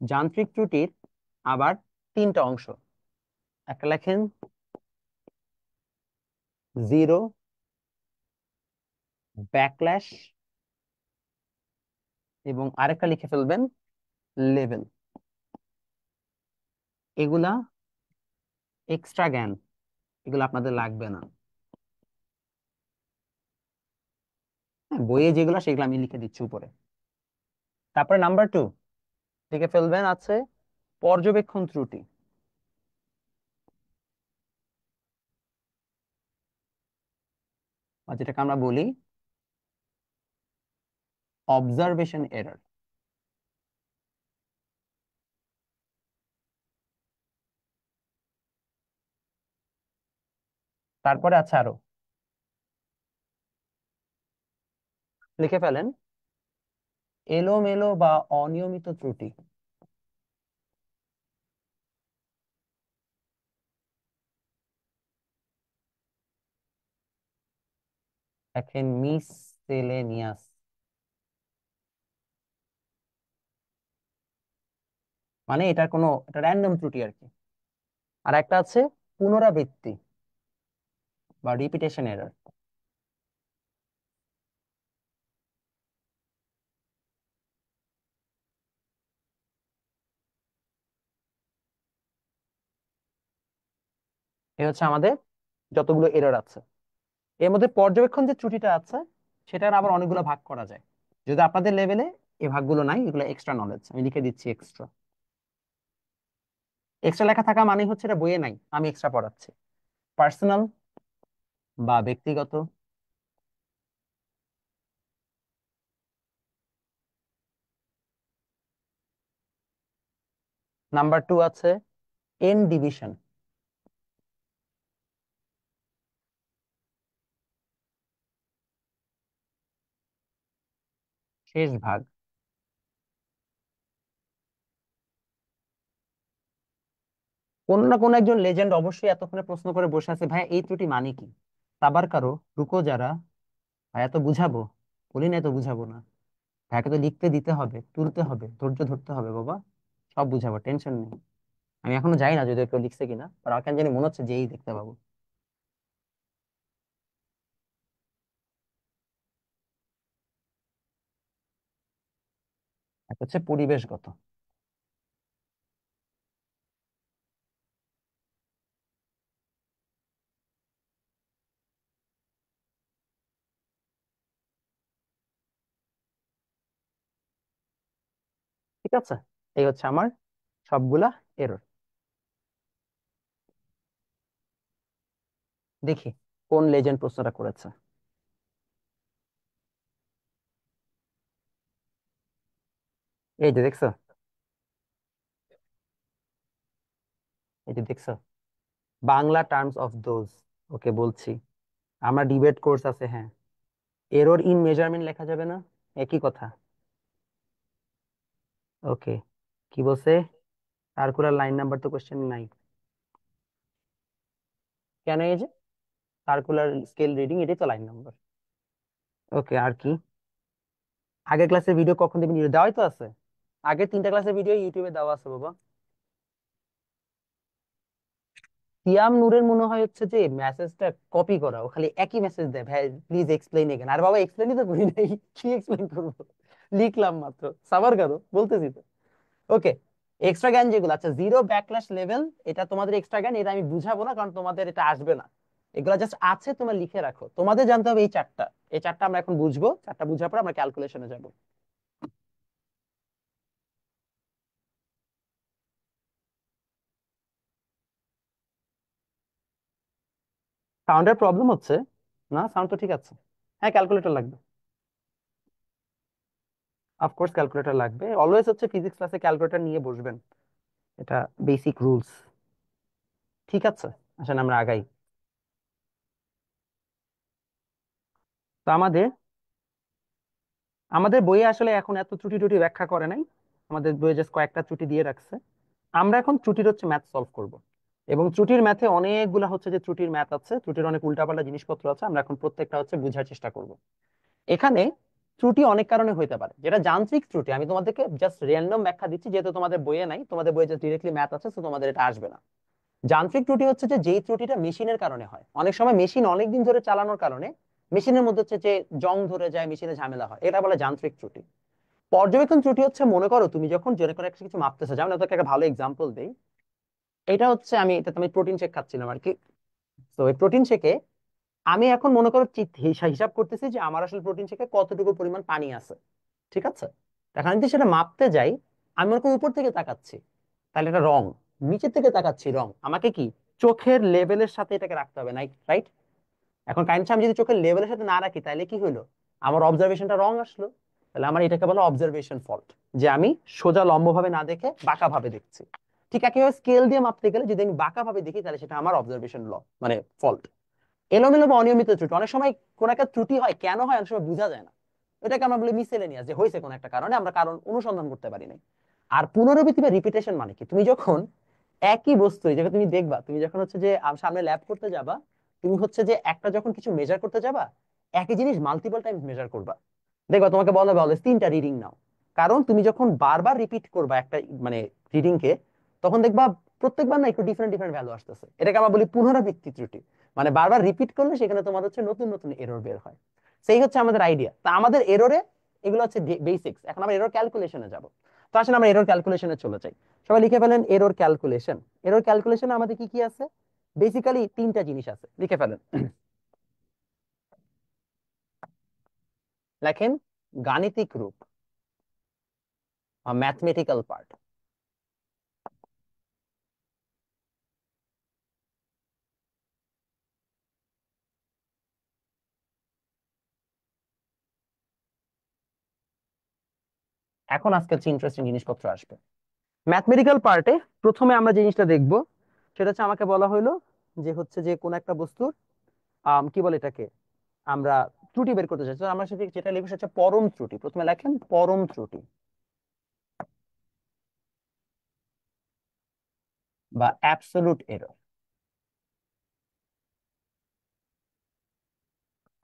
যান্ত্রিক ত্রুটির আবার 3টা অংশ। একটা লেখেন জিরো, ব্যাকল্যাশ, এবং আরেকটা লিখে ফেলবেন লেভেল। এগুলা এক্সট্রা জ্ঞান, এগুলো আপনাদের লাগবে না। হ্যাঁ, বইয়ে যেগুলো সেগুলো আমি লিখে দিচ্ছি উপরে। তারপরে নাম্বার 2 লিখে ফেলবেন আছে পর্যবেক্ষণ ত্রুটি, বা যেটাকে আমরা বলি অবজারভেশন এরর। তারপরে আছে আরো, লিখে ফেলেন এলোমেলো বা অনিয়মিত ত্রুটি। দেখেন মিসসেলেনিয়াস, মানে এটা কোনো এটা র্যান্ডম ত্রুটি আর কি। আর একটা আছে পুনরাবৃত্তি বা রিপিটেশন এরর। এ হচ্ছে আমাদের যতগুলো এরর আছে। এর মধ্যে পর্যবেক্ষণ যে ত্রুটিটা আছে সেটার আবার অনেকগুলো ভাগ করা যায়। যদি আপনাদের লেভেলে এই ভাগগুলো নাই, এগুলো এক্সট্রা নলেজ, আমি লিখে দিচ্ছি এক্সট্রা। এক্সট্রা লেখা থাকা মানে হচ্ছে এটা বইয়ে নাই, আমি এক্সট্রা পড়াচ্ছি। পার্সোনাল বা ব্যক্তিগত। নাম্বার 2 আছে এন ডিভিশন। শেষ ভাগ। কোন না কোন একজন লেজেন্ড অবশ্যই এতক্ষণে প্রশ্ন করে বসে আছে, ভাই এই ত্রুটি মানে কি? সাবার কারো, রুকো যারা। ভাই এত বুঝাবো? বলি না এত বুঝাবো না। ভাইকে তো লিখতে দিতে হবে, তুলতে হবে, ধৈর্য ধরতে হবে বাবা। সব বুঝাবো, টেনশন নেই। আমি এখনো জানি না যদি কেউ লিখছে কিনা, আর আমার কেন জানি মনে হচ্ছে যেই দেখতে পাবো। এক হচ্ছে পরিবেশগত। ঠিক আছে, এই হচ্ছে আমার সবগুলা এরর। দেখি কোন লেজেন্ড প্রশ্নটা করেছে। এই যে দেখছো, এই যে দেখছো, বাংলা টার্মস অফ দোজ। ওকে বলছি, আমার ডিবেট কোর্স আছে, হ্যাঁ। এরর ইন মেজারমেন্ট লেখা যাবে না? একই কথা। ওকে, কি বলছে? সার্কুলার লাইন নাম্বার তো কোশ্চেন নাই। কেন? এই যে সার্কুলার স্কেল রিডিং, এটাই তো লাইন নাম্বার। ওকে, আর কি? আগের ক্লাসের ভিডিও কখন দিবেন? দেওয়াই তো আছে। আগের 3টা ক্লাসের ভিডিও ইউটিউবে দেওয়া আছে বাবা। সিয়াম নূরের মনে হয় হচ্ছে যে মেসেজটা কপি করা, ও খালি একই মেসেজ দেয়, ভাই প্লিজ এক্সপ্লেইন এগেন। আর বাবা এক্সপ্লেইনই তো করি নাই, কি এক্সপ্লেইন করবো? লিখলাম মাত্র, সাবার কারো বলতেছি তো। ওকে, এক্সট্রা জ্ঞান যেগুলো, আচ্ছা জিরো ব্যাকল্যাশ লেভেল, এটা তোমাদের এক্সট্রা জ্ঞান, এটা আমি বুঝাবো না কারণ তোমাদের এটা আসবে না। এগুলো জাস্ট আছে, তোমরা লিখে রাখো। তোমাদের জানতে হবে এই চারটা। এই চারটা আমরা এখন বুঝবো, চারটা বুঝার পর আমরা ক্যালকুলেশনে যাব। সাউন্ডের প্রবলেম হচ্ছে? না, সাউন্ড তো ঠিক আছে। হ্যাঁ, ক্যালকুলেটর লাগবে। অফকোর্স ক্যালকুলেটর লাগবে, অলওয়েজ হচ্ছে ফিজিক্স ক্লাসে ক্যালকুলেটর নিয়ে বসবেন, এটা বেসিক রুলস। ঠিক আছে, আসেন আমরা আগাই। তো আমাদের আমাদের বইয়ে আসলে এখন এত ত্রুটি টুটি ব্যাখ্যা করে নাই। আমাদের বইয়ে জাস্ট কয়েকটা ত্রুটি দিয়ে রাখছে। আমরা এখন ত্রুটির হচ্ছে ম্যাথ সলভ করব। এবং ত্রুটির ম্যাথে অনেকগুলা হচ্ছে যে ত্রুটির ম্যাথ আছে, ত্রুটির অনেক উল্টাপাল্টা জিনিসপত্র আছে, আমরা এখন প্রত্যেকটা হচ্ছে বোঝার চেষ্টা করব। এখানে ত্রুটি অনেক কারণে হইতে পারে। যেটা যান্ত্রিক ত্রুটি, আমি তোমাদেরকে জাস্ট র্যান্ডম ব্যাখ্যা দিচ্ছি, যেহেতু তোমাদের বইয়ে নাই, তোমাদের বইয়ে জাস্ট ডিরেক্টলি ম্যাথ আছে, তো তোমাদের এটা আসবে না। যান্ত্রিক ত্রুটি হচ্ছে যে যেই ত্রুটিটা মেশিনের কারণে হয়। অনেক সময় মেশিন অনেকদিন ধরে চালানোর কারণে মেশিনের মধ্যে হচ্ছে যে জং ধরে যায়, মেশিনে ঝামেলা হয়, এটা বলে যান্ত্রিক ত্রুটি। পর্যবেক্ষণ ত্রুটি হচ্ছে, মনে করো তুমি যখন যে কোনো একটা কিছু মাপতেছো, যেমন তোকে একটা ভালো এক্সাম্পল দেই। এটা হচ্ছে আমি প্রোটিন শেক খাচ্ছিলাম আর কি। তো এই প্রোটিন শেকে আমি এখন মনে করো হিসাব করতেছি যে আমার আসলে প্রোটিন শেকে কতটুকু পরিমাণ পানি আছে। ঠিক আছে, এখন আমি যদি সেটা মাপতে যাই, আমি মনে করি উপর থেকে তাকাচ্ছি, তাহলে এটা রং। নিচের থেকে তাকাচ্ছি, রং। আমাকে কি চোখের লেভেলের সাথে এটাকে রাখতে হবে, নাই? রাইট? এখন কাইন্ডলি আমি যদি চোখের লেভেলের সাথে না রাখি, তাহলে কি হলো? আমার অবজারভেশনটা রং আসলো। তাহলে আমার এটাকে বলা অবজারভেশন ফল্ট, যে আমি সোজা লম্ব ভাবে না দেখে বাঁকা ভাবে দেখছি। ঠিক একইভাবে স্কেল দিয়ে মাপতে গেলে যদি আমি বাঁকা ভাবে দেখি, তাহলে সেটা আমার অবজারভেশন মানে ফল্ট। এলোমেলো বা অনিয়মিত ত্রুটি, অনেক সময় কোন একটা ত্রুটি হয়, কেন হয় অনেক সময় বোঝা যায় না। এটাকে আমরা বলি মিসেলেনিয়াস, যে হয়েছে কোন একটা কারণে, আমরা কারণ অনুসন্ধান করতে পারি নাই। আর পুনরাবৃত্তি বা রিপিটেশন মানে কি? তুমি যখন একই বস্তু, যেটা তুমি দেখবা, তুমি যখন হচ্ছে যে সামনে ল্যাব করতে যাবা, তুমি হচ্ছে যে একটা যখন কিছু মেজার করতে যাবা, একই জিনিস মাল্টিপল টাইমস মেজার করবা। দেখবা তোমাকে বলা হবে অলওয়েজ 3টা রিডিং নাও। কারণ তুমি যখন বারবার রিপিট করবা একটা মানে রিডিং কে, তখন দেখবা প্রত্যেকবার না একটু ডিফারেন্ট ডিফারেন্ট ভ্যালু আসতেছে। এটাকে আমরা বলি পুনরাবৃত্তি ত্রুটি। মানে বারবার রিপিট করলে সেখানে তোমার হচ্ছে নতুন নতুন এরর বের হয়। সেই হচ্ছে আমাদের আইডিয়া। তা আমাদের এররে, এগুলো হচ্ছে বেসিক্স। এখন আমরা এরর ক্যালকুলেশনে যাব। তো আসলে আমরা এরর ক্যালকুলেশনে চলে যাই। সবাই লিখে ফেলেন এরর ক্যালকুলেশন। এরর ক্যালকুলেশনে আমাদের কি কি আছে? বেসিক্যালি 3টা জিনিস আছে, লিখে ফেলেন। লেখেন গাণিতিক রূপ, ম্যাথমেটিক্যাল পার্ট। এখন আজকে হচ্ছে ইন্টারেস্টিং জিনিসপত্র আসবে ম্যাথমেটিক্যাল পার্টে। প্রথমে আমরা যে জিনিসটা দেখব, সেটা হচ্ছে আমাকে বলা হলো যে হচ্ছে যে কোন একটা বস্তুর কি বলে এটাকে, আমরা ত্রুটি বের করতে চাই, তো আমরা সেটা যেটা লিখবো সেটা হচ্ছে পরম ত্রুটি। প্রথমে লেখেন পরম ত্রুটি বা অ্যাবসলিউট এরর।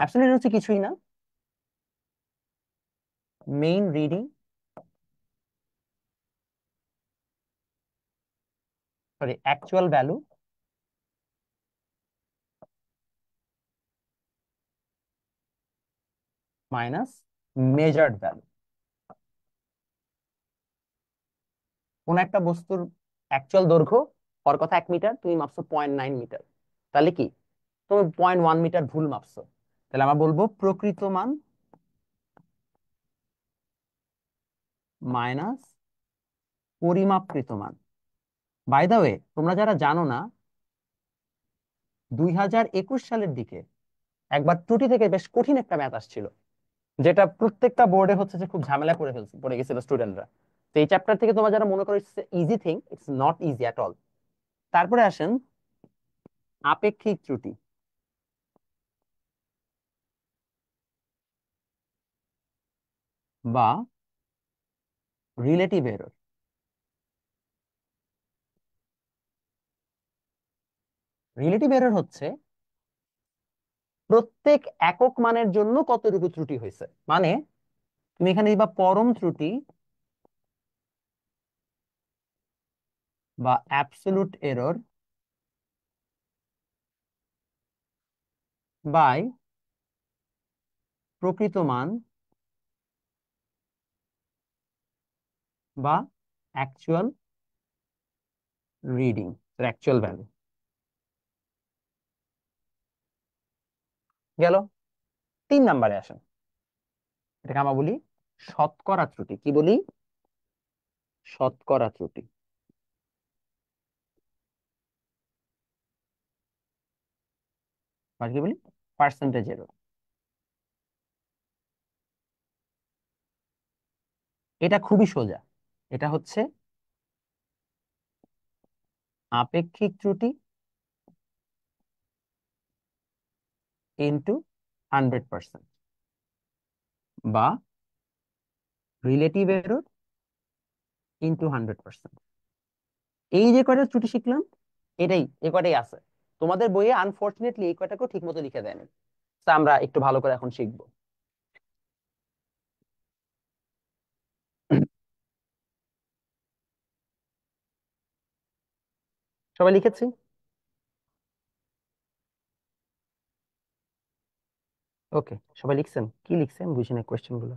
অ্যাবসলিউট হচ্ছে কিছুই না, main reading, sorry actual value minus measured value. কোন একটা বস্তুর অ্যাকচুয়াল দৈর্ঘ্য, ওর কথা 1 মিটার, তুমি মাপছো 0.9 মিটার, তাহলে কি তুমি 0.1 মিটার ভুল মাপছো। তাহলে আমরা বলবো প্রকৃত মান মাইনাস পরিমাপকৃত মান। বাই দা ওয়ে, তোমরা যারা জানো না, 2021 সালের দিকে একবার ত্রুটি থেকে বেশ কঠিন একটা ম্যাথ আসছিল, যেটা প্রত্যেকটা বোর্ডে হচ্ছে যে খুব ঝামেলা করে ফেলছে, পড়ে গেছিল স্টুডেন্টরা। তো এই চ্যাপ্টার থেকে তোমরা যারা মনে করো it's easy thing, it's not easy at all. তারপরে আসেন আপেক্ষিক ত্রুটি বা রিলেটিভ এরর। রিলেটিভ এরর হচ্ছে প্রত্যেক একক মানের জন্য কতটুকু ত্রুটি হয়েছে। মানে তুমি এখানে দিবা পরম ত্রুটি বা অ্যাবসলিউট এরর বাই প্রকৃত মান বা অ্যাকচুয়াল রিডিং, অ্যাকচুয়াল ভ্যালু। গেল। 3 নাম্বারে আসেন, এটাকে আমরা বলি শতকরা ত্রুটি। কি বলি? শতকরা ত্রুটি বা কি বলি পার্সেন্টেজ এরর। এটা খুবই সোজা, এটা হচ্ছে আপেক্ষিক ত্রুটি ইন্টু 100% বা রিলেটিভ এরর ইন্টু 100%। এই যে কয়টা ত্রুটি শিখলাম, এই কয়টাই আছে তোমাদের বইয়ে। আনফরচুনেটলি এই কয়টাকেও ঠিক মতো লিখে দেয়নি। তা আমরা একটু ভালো করে এখন শিখবো। সবাই লিখেছি? ওকে, সবাই লিখছেন? কি লিখছেন বুঝি না কোয়েশ্চেন গুলো।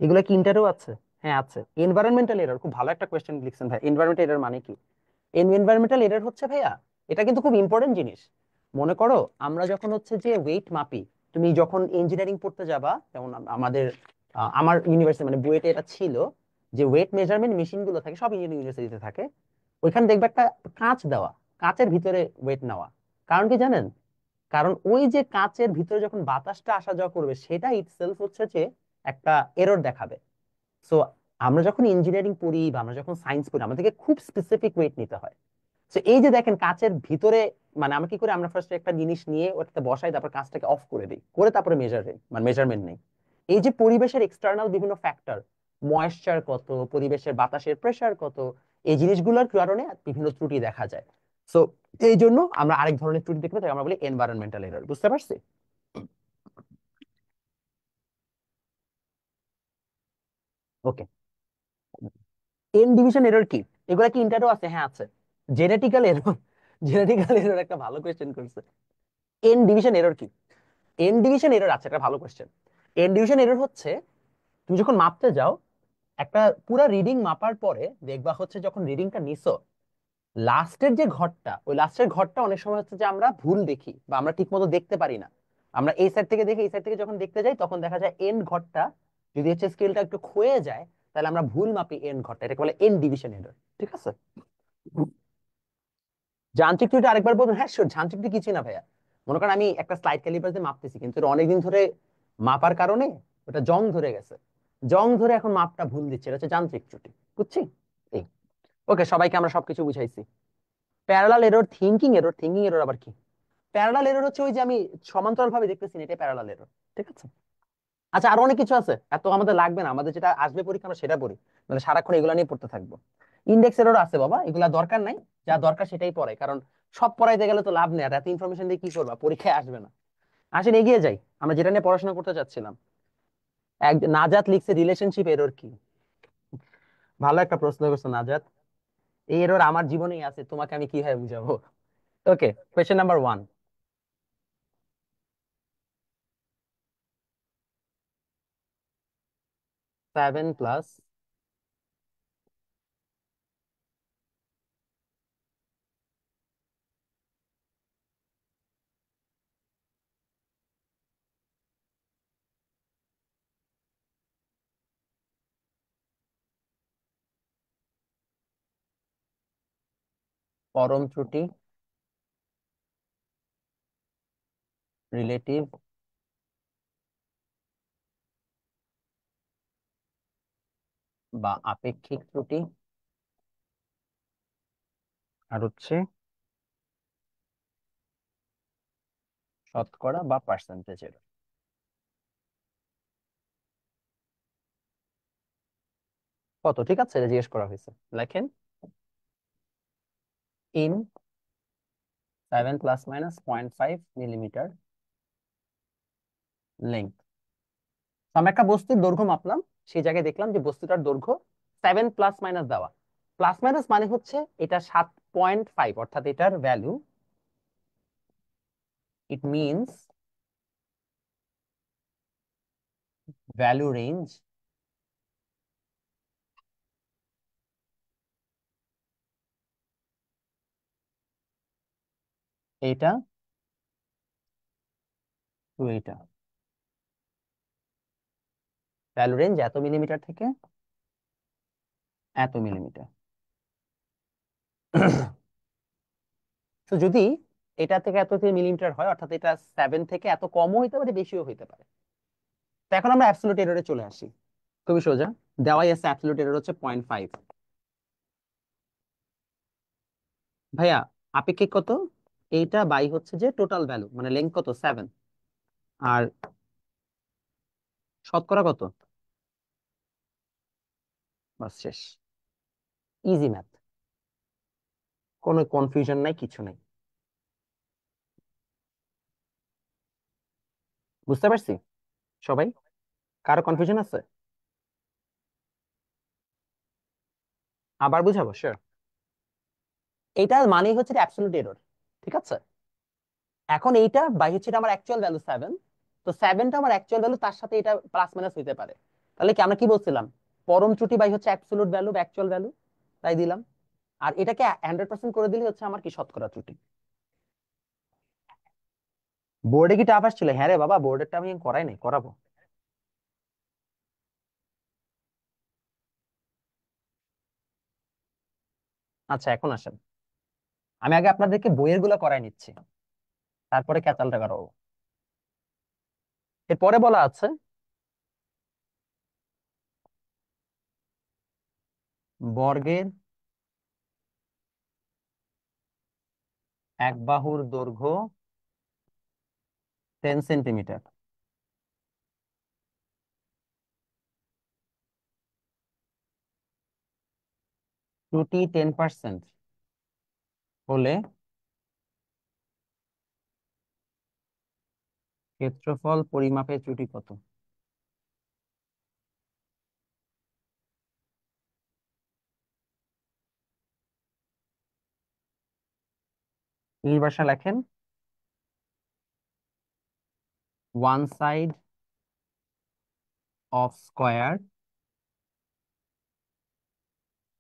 এগুলা কি ইন্টারও আছে? হ্যাঁ আছে। এনভায়রনমেন্টাল এরর, খুব ভালো একটা কোয়েশ্চেন লিখছেন ভাই। এনভায়রনমেন্টাল এরর মানে কি? এনভায়রনমেন্টাল এরর হচ্ছে ভাইয়া, এটা কিন্তু খুব ইম্পর্টেন্ট জিনিস। মনে করো আমরা যখন হচ্ছে যে ওয়েট মাপি, তুমি যখন ইঞ্জিনিয়ারিং পড়তে যাবা, যেমন আমাদের আমার ইউনিভার্সিটি মানে বুয়েটে এটা ছিল, যে ওয়েট মেজারমেন্ট মেশিন গুলো থাকে, সব ইঞ্জিনিয়ারিং ইউনিভার্সিটিতে থাকে। ওইখানে দেখবে একটা কাঁচ দেওয়া, কাঁচের ভিতরে ওয়েট নেওয়া। কারণ কি জানেন? কারণ ওই যে কাঁচের ভিতরে যখন বাতাসটা আসা যাওয়া করবে, সেটা ইটসেলফ হচ্ছে যে একটা এরর দেখাবে। সো আমরা যখন ইঞ্জিনিয়ারিং পড়ি বা আমরা যখন সায়েন্স পড়ি, আমাদেরকে খুব স্পেসিফিক ওয়েট নিতে হয়। তো এই যে দেখেন কাঁচের ভিতরে, মানে আমরা কি করে, আমরা ফার্স্ট একটা জিনিস নিয়ে ওটাতে বসাই, তারপর কাঁচটাকে অফ করে দিই, করে তারপরে মেজারমেন্ট নেই। এই যে পরিবেশের এক্সটার্নাল বিভিন্ন ফ্যাক্টর, ময়েশ্চার কত, পরিবেশের বাতাসের প্রেসার কত, এই জিনিসগুলোর কারণে বিভিন্ন ত্রুটি দেখা যায়। সো এই জন্য আমরা আরেক ধরনের ত্রুটি দেখতে পাই, তাই আমরা বলি এনভায়রনমেন্টাল এরর। বুঝতে পারছি? ওকে। এন ডিভিশন এরর কি? এগুলা কি ইন্টারও আছে? হ্যাঁ আছে। জেনেটিক্যাল এরর, জেনেটিক্যাল এরর একটা ভালো কোয়েশ্চেন করছে। এন ডিভিশন এরর কি? এন ডিভিশন এরর আছে, একটা ভালো কোয়েশ্চেন। এন ডিভিশন এরর হচ্ছে তুমি যখন মাপতে যাও, একটা পুরা রিডিং মাপার পরে দেখবা হচ্ছে যখন রিডিংটা নিছো, লাস্টের যে ঘরটা, ওই লাস্টের ঘরটা অনেক সময় হচ্ছে যে আমরা ভুল দেখি বা আমরা ঠিক মতো দেখতে পারি না। আমরা এই সাইড থেকে দেখি, এই সাইড থেকে যখন দেখতে যাই তখন দেখা যায় এন্ড ঘরটা যদি হচ্ছে স্কেলটা একটু ক্ষয়ে যায়, তাহলে আমরা ভুল মাপি এন্ড ঘরটা, এটাকে বলে এন্ড ডিভিশন এরর। ঠিক আছে? যান্ত্রিক ত্রুটি আরেকবার বলবেন? হ্যাঁ শিওর। যান্ত্রিক ত্রুটি কিছুই না ভাইয়া। মনে করেন আমি একটা স্লাইড ক্যালিপার দিয়ে মাপতেছি, কিন্তু এটা অনেকদিন ধরে মাপার কারণে ওটা জং ধরে গেছে, জং ধরে এখন মাপটা ভুল দিচ্ছে, এটা হচ্ছে যান্ত্রিক ত্রুটি। বুঝছি? এই। ওকে, সবাইকে আমরা সবকিছু বুঝাইছি। Parallel error, thinking error. Thinking error আবার কি? প্যারালাল এরর হচ্ছে ওই যে আমি সমান্তরাল ভাবে দেখতেছি না, এটা প্যারালাল এরর। ঠিক আছে? আচ্ছা, আরো অনেক কিছু আছে, এত আমাদের লাগবে না, আমাদের যেটা আসবে পরীক্ষা আমরা সেটা পড়ি, মানে সারাক্ষণ এগুলা নিয়ে পড়তে থাকবো। ইন্ডেক্স এরর আছে বাবা, এগুলা দরকার নাই, যা দরকার সেটাই পড়াই, কারণ সব পড়াইতে গেলে তো লাভ নেই, আর এত ইনফরমেশন দিয়ে কি করবা, পরীক্ষায় আসবে না। আসেন এগিয়ে যাই, আমরা যেটা নিয়ে পড়াশোনা করতে চাচ্ছিলাম। নাজাত লিখছে রিলেশনশিপ এরর কি। ভালো একটা প্রশ্ন করছো নাজাত। এই এরর আমার জীবনেই আছে, তোমাকে আমি কিভাবে বুঝাবো। ওকে, কোয়েশ্চেন নাম্বার 1। 7 প্লাস পরম ত্রুটি, রিলেটিভ বা আপেক্ষিক ত্রুটি, আর হচ্ছে শতকরা বা পার্সেন্টেজের। কত, ঠিক আছে, এটা জিজ্ঞেস করা হয়েছে। লেখেন, ইন 7 ± 0.5 মিলিমিটার লেন্থ। আমি একটা বস্তুর দৈর্ঘ্য মাপলাম, সেই জায়গায় দেখলাম যে বস্তুটার দৈর্ঘ্য 7 প্লাস মাইনাস দেওয়া। প্লাস মাইনাস মানে হচ্ছে এটা 7.5, অর্থাৎ এটার value, it means value range এটা টু এটা, ভ্যালু রেঞ্জ এত মিলিমিটার থেকে এত মিলিমিটার। তো যদি এটা থেকে এত মিলিমিটার হয়, অর্থাৎ এটা 7 থেকে এত কমও হইতে পারে, বেশিও হইতে পারে। তো এখন আমরা অ্যাবসলিউট এররে চলে আসি, খুবই সোজা। দেওয়াই আছে অ্যাবসলিউট এরর হচ্ছে 0.5। ভাইয়া, আপেক্ষিক কত? এইটা বাই হচ্ছে যে টোটাল ভ্যালু, মানে লেন্থ কত 7, আর শতকরা কত, বাস শেষ। ইজি ম্যাথ, কোনো কনফিউশন নাই, কিছু নাই। বুঝতে পারছি সবাই? কারো কনফিউশন আছে? আবার বুঝাবো, শিওর। এইটার মানেই হচ্ছে অ্যাবসলিউট এরর, ঠিক আছে। এখন এইটা বাই হচ্ছে, এটা আমার অ্যাকচুয়াল ভ্যালু 7, তো 7টা আমার অ্যাকচুয়াল ভ্যালু, তার সাথে এটা প্লাস মাইনাস হইতে পারে। তাহলে কি আমরা কি বলছিলাম, পরম ত্রুটি বাই হচ্ছে অ্যাবসলিউট ভ্যালু বা অ্যাকচুয়াল ভ্যালু, তাই দিলাম। আর এটাকে 100% করে দিলে হচ্ছে আমার কি শতকরা ত্রুটি। বোর্ডে কি টাফ আসছিল? হ্যাঁ রে বাবা, বোর্ডেরটা আমি করাই নাই, করাবো। আচ্ছা, এখন আসেন, আমি আগে আপনাদেরকে বইয়ের গুলা করাই নিচ্ছি, তারপরে ক্যাচালটা করাবো। এরপরে বলা আছে বর্গের এক বাহুর দৈর্ঘ্য 10 সেন্টিমিটার, ত্রুটি 10% হলে ক্ষেত্রফল পরিমাপের ত্রুটি কত? ইংলিশ ভাষা লেখেন, one side of square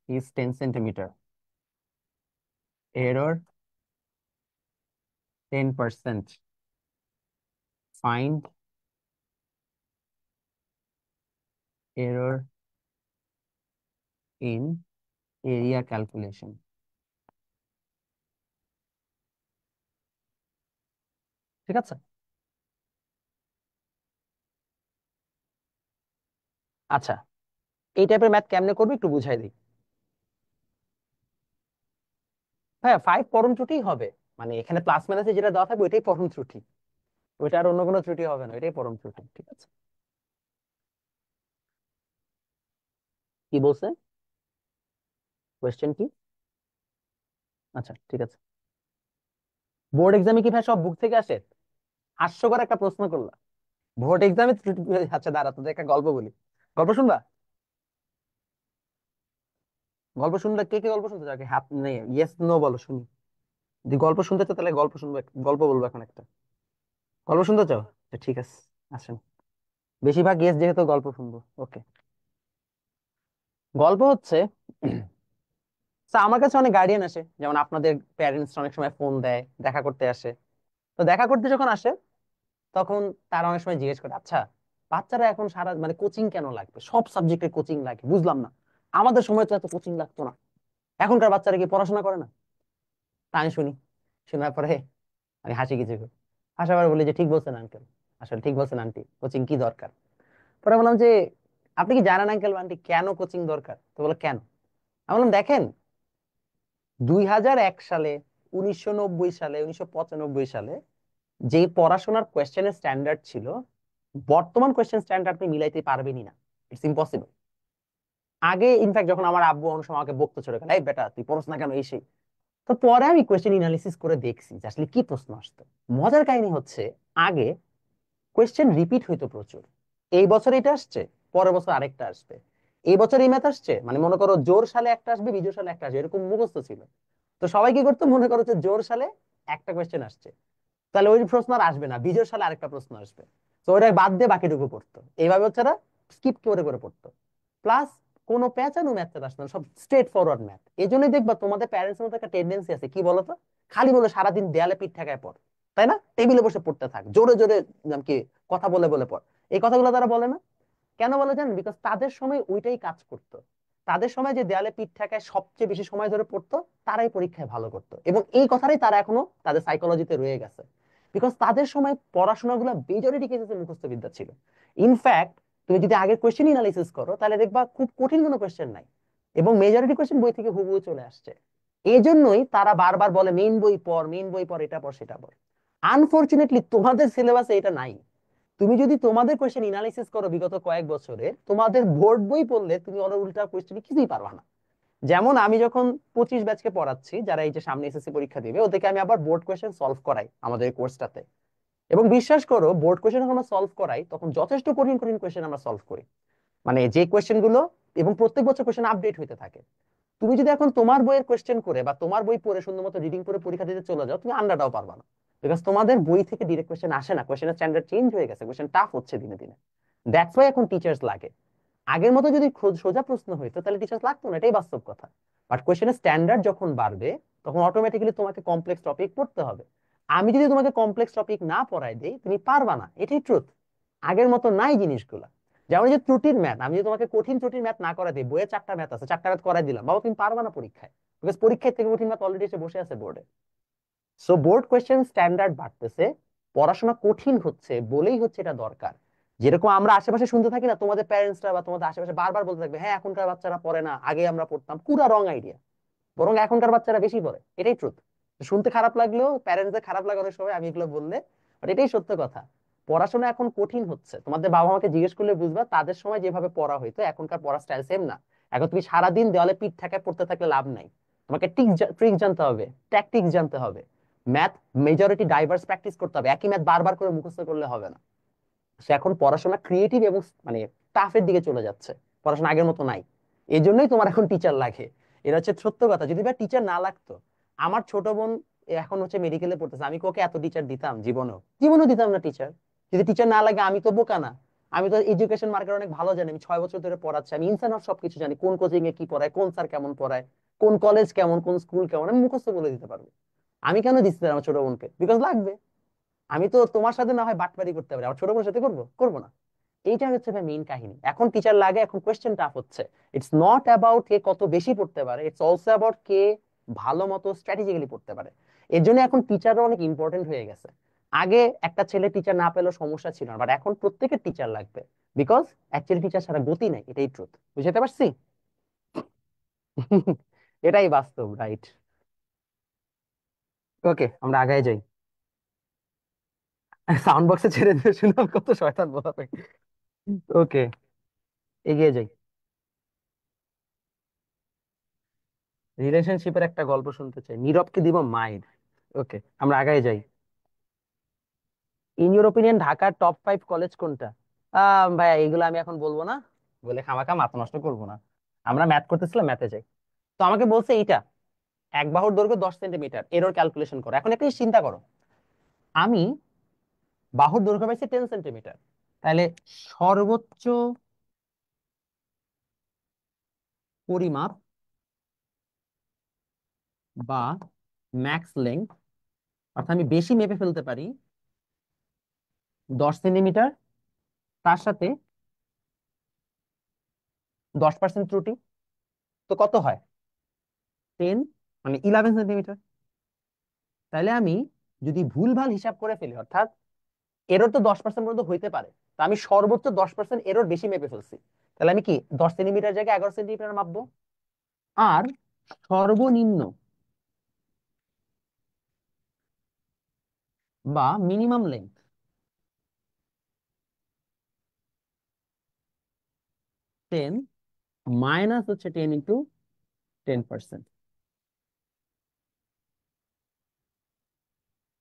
is 10 centimetre, error 10%, find error in area calculation. ঠিক আছে। আচ্ছা, এই টাইপের ম্যাথ কেমনে করবে একটু বুঝাই দিই। হ্যাঁ, 5 পরম ত্রুটি হবে, মানে এখানে প্লাস মাইনাসে যেটা দেওয়া থাকবে ওইটাই পরম ত্রুটি, ওইটা আর অন্য কোনো ত্রুটি হবে না, এটাই পরম ত্রুটি, ঠিক আছে। কি বলছে? কোয়েশ্চেন কি? আচ্ছা ঠিক আছে। বোর্ড এক্সামে কি ভাই সব বুক থেকে আসে? হাস্যকর একটা প্রশ্ন করলা। বোর্ড এক্সামে? আচ্ছা দাঁড়া, তোদের একটা গল্প বলি। গল্প শুনবা? গল্প শুনলে কে কে গল্প শুনতে চাও? হাত নেই, ইয়েস নো বলো শুনি। যদি গল্প শুনতে চাও তাহলে গল্প শুনবো, গল্প বলবো এখন একটা। গল্প শুনতে চাও? আচ্ছা, ঠিক আছে, আসেন। বেশিরভাগ ইয়েস যেহেতু, গল্প শুনবো। ওকে। গল্প হচ্ছে so, আমার কাছে অনেক গার্ডিয়ান আসে, যেমন আপনাদের প্যারেন্টস অনেক সময় ফোন দেয়, দেখা করতে আসে। তো দেখা করতে যখন আসে, তখন তারা অনেক সময় জিজ্ঞেস করে, আচ্ছা বাচ্চারা এখন সারা মানে কোচিং কেন লাগবে, সব সাবজেক্টের কোচিং লাগে, বুঝলাম না, আমাদের সময় তো এত কোচিং লাগতো না, এখনকার বাচ্চারা কি পড়াশোনা করে না? তা আমি শুনি, শোনার পরে আমি হাসি কিছু করি। হাসার পরে বলি যে ঠিক বলছেন আঙ্কেল, আসলে ঠিক বলছেন আন্টি, কোচিং কি দরকার। পরে বললাম যে আপনি কি জানেন আঙ্কেল আন্টি কেন কোচিং দরকার? তো বলে কেন? আমি বললাম দেখেন, 2001 সালে, 1990 সালে, 1995 সালে যে পড়াশোনার কোয়েশ্চেনের স্ট্যান্ডার্ড ছিল, বর্তমান কোয়েশ্চেন স্ট্যান্ডার্ড আপনি মিলাইতে পারবেনই না। It's impossible. আগে ইনফ্যাক্ট যখন আমার আব্বু অনেক সময় আমাকে বকতে ছোট, এই বেটা তুই পড়ছ না কেন, এই সেই। তো পরে আমি কোয়েশ্চেন এনালিসিস করে দেখছি যে আসলে কি প্রশ্ন আসতো। মজার কাহিনী হচ্ছে, আগে কোয়েশ্চেন রিপিট হইতো প্রচুর। এই বছর এটা আসছে, পরের বছর আরেকটা আসবে। এই বছর এই ম্যাথ আসছে, মানে মনে করো জোর সালে একটা আসবে, বিজোড় সালে একটা আসবে, এরকম মুখস্থ ছিল। তো সবাই কি করতো, মনে করো যে জোর সালে একটা কোয়েশ্চেন আসছে, তাহলে ওই প্রশ্ন আর আসবে না, বিজোড় সালে আরেকটা প্রশ্ন আসবে। তো ওটা বাদ দিয়ে বাকিটুকু পড়তো। এইভাবে হচ্ছে না, স্কিপ করে করে পড়তো। প্লাস কোনো প্যাঁচানো ম্যাথ আসতো না, সব স্ট্রেট ফরওয়ার্ড ম্যাথ। এই জন্যই দেখবা তোমাদের প্যারেন্টস মধ্যে একটা টেন্ডেন্সি আছে, কি বলতো, খালি বলে সারাদিন দেয়ালে পিঠ ঠেকায় পড়, তাই না, টেবিলে বসে পড়তে থাক, জোরে জোরে কি কথা বলে বলে পড়। এই কথাগুলো তারা বলে না। কেন বলে জানেন? বিকজ তাদের সময় ওইটাই কাজ করতো। তাদের সময় যে দেয়ালে পিঠ ঠেকায় সবচেয়ে বেশি সময় ধরে পড়তো, তারাই পরীক্ষায় ভালো করতো, এবং এই কথাটাই তারা এখনো তাদের সাইকোলজিতে রয়ে গেছে। বিকজ তাদের সময় পড়াশোনাগুলো মেজরিটি কেসেসে মুখস্থ বিদ্যা ছিল। ইনফ্যাক্ট তুমি যদি আগের কোয়েশ্চেন এনালাইসিস করো, তাহলে দেখবা খুব কঠিন কোনো কোয়েশ্চেন নাই, এবং মেজরিটি কোয়েশ্চেন বই থেকে হুবহু চলে আসছে। এই জন্যই তারা বারবার বলে মেইন বই পড়, মেইন বই পড়, এটা পড় সেটা পড়। আনফরচুনেটলি তোমাদের সিলেবাসে এটা নাই। তুমি যদি তোমাদের কোয়েশ্চেন এনালাইসিস করো বিগত কয়েক বছরে, তোমাদের বোর্ড বই পড়লে তুমি ওর উল্টা কোয়েশ্চেন কিছুই পারবা না। যেমন আমি যখন 25 ব্যাচকে পড়াচ্ছি, যারা এই যে সামনে এসএসসি পরীক্ষা দিবে, ওদেরকে আমি আবার বোর্ড কোয়েশ্চেন সলভ করাই আমাদের এই কোর্সটাতে। এবং বিশ্বাস করো, বোর্ড কোয়েশ্চেন যখন আমরা সলভ করাই, তখন যথেষ্ট কঠিন কঠিন কোয়েশ্চেন আমরা সলভ করি, মানে যে কোয়েশ্চেন গুলো, এবং প্রত্যেক বছর কোয়েশ্চেন আপডেট হতে থাকে। তুমি যদি এখন তোমার বইয়ের কোয়েশ্চেন করে বা তোমার বই পড়ে সুন্দর মতো রিডিং করে পরীক্ষা দিতে চলে যাও, তুমি আন্ডারটাও পারবা না। বিকজ তোমাদের বই থেকে ডিরেক্ট কোয়েশ্চেন আসে না, কোয়েশ্চেনের স্ট্যান্ডার্ড চেঞ্জ হয়ে গেছে, কোয়েশ্চেন টাফ হচ্ছে দিনে দিনে। দ্যাটস ওয়াই এখন টিচার্স লাগে। আগের মতো যদি সোজা প্রশ্ন হইতো তাহলে টিচার্স লাগতো না, এটাই বাস্তব কথা। বাট কোয়েশ্চেনের স্ট্যান্ডার্ড যখন বাড়বে, তখন অটোমেটিক্যালি তোমাকে কমপ্লেক্স টপিক পড়তে হবে। আমি যদি তোমাকে কমপ্লেক্স টপিক না পড়াই দেই, তুমি পারবা না, এটাই ট্রুথ। আগের মতো নাই জিনিসগুলা। যেমন এই যে ত্রুটির ম্যাথ, আমি যদি তোমাকে কঠিন ত্রুটির ম্যাথ না করা দিই, বইয়ে 4টা ম্যাথ আছে, 4টা ম্যাথ করাই দিলাম, বাবা তুমি পারবা না পরীক্ষায়। বিকজ পরীক্ষার থেকে কঠিন ম্যাথ অলরেডি এসে বসে আছে বোর্ডে। সো বোর্ড কোয়েশ্চেন স্ট্যান্ডার্ড বাড়তেছে, পড়াশোনা কঠিন হচ্ছে বলেই হচ্ছে এটা দরকার। যেরকম আমরা আশেপাশে শুনতে থাকি না, তোমাদের প্যারেন্টসরা বা তোমাদের আশেপাশে বারবার বলতে থাকবে, হ্যাঁ এখনকার বাচ্চারা পড়ে না, আগে আমরা পড়তাম, পুরা রং আইডিয়া। বরং এখনকার বাচ্চারা বেশি পড়ে, এটাই ট্রুথ। শুনতে খারাপ লাগলেও, প্যারেন্টসদের খারাপ লাগে অনেক সময় আমি এগুলো বললে, বাট এটাই সত্য কথা। পড়াশোনা এখন কঠিন হচ্ছে, তোমাদের বাবা মাকে জিজ্ঞেস করলে বুঝবা, তাদের সময় যেভাবে পড়া হইতো এখনকার পড়া স্টাইল সেম না। এখন তুমি সারাদিন দেওয়ালে পিঠ ঠেকায় পড়তে থাকলে লাভ নাই। তোমাকে ট্রিক জানতে হবে, ট্যাকটিক্স জানতে হবে। ম্যাথ মেজরিটি ডাইভার্স প্র্যাকটিস করতে হবে, একই ম্যাথ বারবার করে মুখস্থ করলে হবে না। সে এখন পড়াশোনা ক্রিয়েটিভ এবং মানে টাফের দিকে চলে যাচ্ছে, পড়াশোনা আগের মতো নাই। এই জন্যই তোমার এখন টিচার লাগে। এটা হচ্ছে সত্য কথা। যদি বা টিচার না লাগতো, আমার ছোট বোন এখন হচ্ছে মেডিকেলে পড়তেছে, আমি ওকে এত টিচার দিতাম? জীবনও জীবনও দিতাম না টিচার। যদি টিচার না লাগে, আমি তো বোকা না। আমি তো এডুকেশন মার্কেট অনেক ভালো জানি, আমি 6 বছর ধরে পড়াচ্ছি, আমি ইনসান অফ সবকিছু জানি, কোন কোচিং এ কি পড়ায়, কোন স্যার কেমন পড়ায়, কোন কলেজ কেমন, কোন স্কুল কেমন, আমি মুখস্থ বলে দিতে পারবো। আমি কেন দিচ্ছি আমার ছোট বোনকে? বিকজ লাগবে। আমি তো তোমার সাথে না হয় বাটপারি করতে পারি, আমার ছোট বোনের সাথে করবো? করবো না। এইটা হচ্ছে মেইন কাহিনী, এখন টিচার লাগে, এখন কোয়েশ্চেন টাফ হচ্ছে। ইটস নট অ্যাবাউট কে কত বেশি পড়তে পারে, ইটস অলসো অ্যাবাউট কে ভালো মতো স্ট্র্যাটেজিক্যালি পড়তে পারে। এর জন্য এখন টিচারও অনেক ইম্পর্টেন্ট হয়ে গেছে। আগে একটা ছেলে টিচার না পেলেও সমস্যা ছিল না, বাট এখন প্রত্যেকের টিচার লাগবে। বিকজ অ্যাকচুয়ালি টিচার ছাড়া গতি নাই, এটাই ট্রুথ। বুঝতে পারছি? এটাই বাস্তব, রাইট? ওকে, আমরা আগায় যাই। সাউন্ড বক্সে ছেড়ে দিয়ে শুনলাম কত শয়তান বলা। ওকে, এগিয়ে যাই। রিলেশনশিপের একটা গল্প শুনতে চাই, নীরবকে দিব মাইর। ওকে, আমরা আগায় যাই। ইন ইউর ওপিনিয়ন ঢাকার টপ 5 কলেজ কোনটা? ভাইয়া এগুলো আমি এখন বলবো না, বলে খামাখা মাথা নষ্ট করবো না। আমরা ম্যাথ করতেছিলাম, ম্যাথে যাই। তো আমাকে বলছে এইটা এক বাহুর দৈর্ঘ্য 10 সেন্টিমিটার, এরর ক্যালকুলেশন করো। এখন একটা জিনিস চিন্তা করো, আমি বাহুর দৈর্ঘ্য পাইছি 10 সেন্টিমিটার, তাহলে সর্বোচ্চ পরিমাপ বা ম্যাক্স লেন্থ, অর্থাৎ আমি বেশি মেপে ফেলতে পারি 10 সেন্টিমিটার, তার সাথে 10% ত্রুটি, তো কত হয়? 10, মানে 11 সেন্টিমিটার। তাহলে আমি যদি ভুলভাল হিসাব করে ফেলি, অর্থাৎ এরর তো 10% পর্যন্ত হইতে পারে, তা আমি সর্বোচ্চ 10% এরর বেশি মেপে ফেলছি, তাহলে আমি কি 10 সেন্টিমিটার জায়গায় 11 সেন্টিমিটার মাপবো। আর সর্বনিম্ন বা মিনিমাম লেন্থ 10 মাইনাস হচ্ছে 10 × 10%।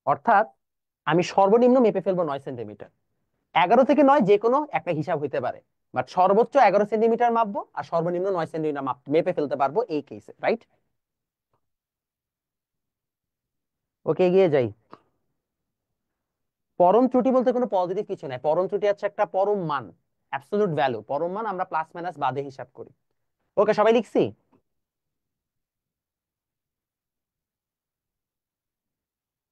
অর্থাৎ আমি সর্বনিম্ন মেপে ফেলবো 9 সেন্টিমিটার। 11 থেকে 9 যে কোনো একটা হিসাব হইতে পারে, বাট সর্বোচ্চ 11 সেন্টিমিটার মাপবো আর সর্বনিম্ন 9 সেন্টিমিটার মেপে ফেলতে পারবো এই কেসে, রাইট? ওকে, এগিয়ে যাই। পরম ত্রুটি বলতে কোনো পজিটিভ কিছু নাই, পরম ত্রুটি হচ্ছে একটা পরম মান, অ্যাবসলিউট ভ্যালু। পরম মান আমরা প্লাস মাইনাস বাদে হিসাব করি। ওকে, সবাই লিখছি?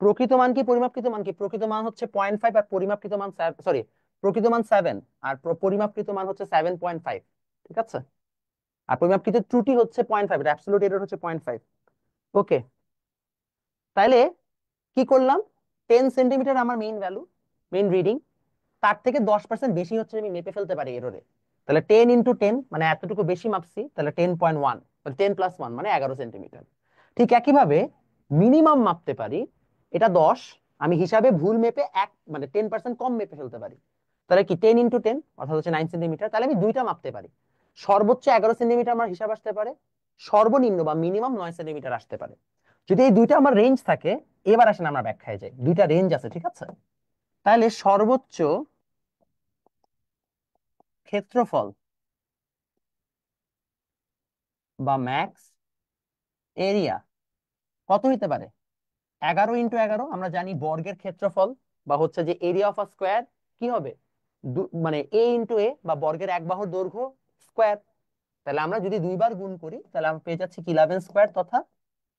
প্রকৃত মান কি পরিমাপকৃত মান কি? প্রকৃত মান হচ্ছে 0.5 আর পরিমাপকৃত মান, সরি, প্রকৃত মান 7 আর পরিমাপকৃত মান হচ্ছে 7.5। ঠিক আছে? আর পরিমাপকৃত ত্রুটি হচ্ছে 0.5, এটা অ্যাবসলিউট এরর হচ্ছে 0.5। ওকে, তাইলে কি করলাম? 10 সেন্টিমিটার আমার মেইন ভ্যালু, মেইন রিডিং, তার থেকে 10% বেশি হচ্ছে আমি মেপে ফেলতে পারি এররে। তাহলে 10 × 10 মানে এতটুকু বেশি মাপছি, তাহলে 10.1, 10+1 মানে 11 সেন্টিমিটার। ঠিক একইভাবে মিনিমাম মাপতে পারি, এটা 10, আমি হিসাবে ভুল মেপে এক মানে 10% কম মেপে ফেলতে পারি, তাহলে কি 10 × 10 অর্থাৎ হচ্ছে 9 সেন্টিমিটার। তাহলে আমি দুইটা মাপতে পারি, সর্বোচ্চ 11 সেন্টিমিটার আমার হিসাব আসতে পারে, সর্বনিম্ন বা মিনিমাম 9 সেন্টিমিটার আসতে পারে। যদি এই দুইটা আমার রেঞ্জ থাকে, এবার আসেন আমরা ব্যাখ্যায় যাই। দুইটা রেঞ্জ আছে, ঠিক আছে? তাহলে সর্বোচ্চ ক্ষেত্রফল বা ম্যাক্স এরিয়া কত হইতে পারে? 11 × 11, আমরা জানি বর্গের ক্ষেত্রফল বা হচ্ছে যে এরিয়া অফ আ স্কোয়ার কি হবে, মানে a × a বা বর্গের এক বাহুর দৈর্ঘ্য স্কোয়ার। তাহলে আমরা যদি দুইবার গুণ করি, তাহলে আমরা পেয়ে যাচ্ছি কি 11 স্কোয়ার তথা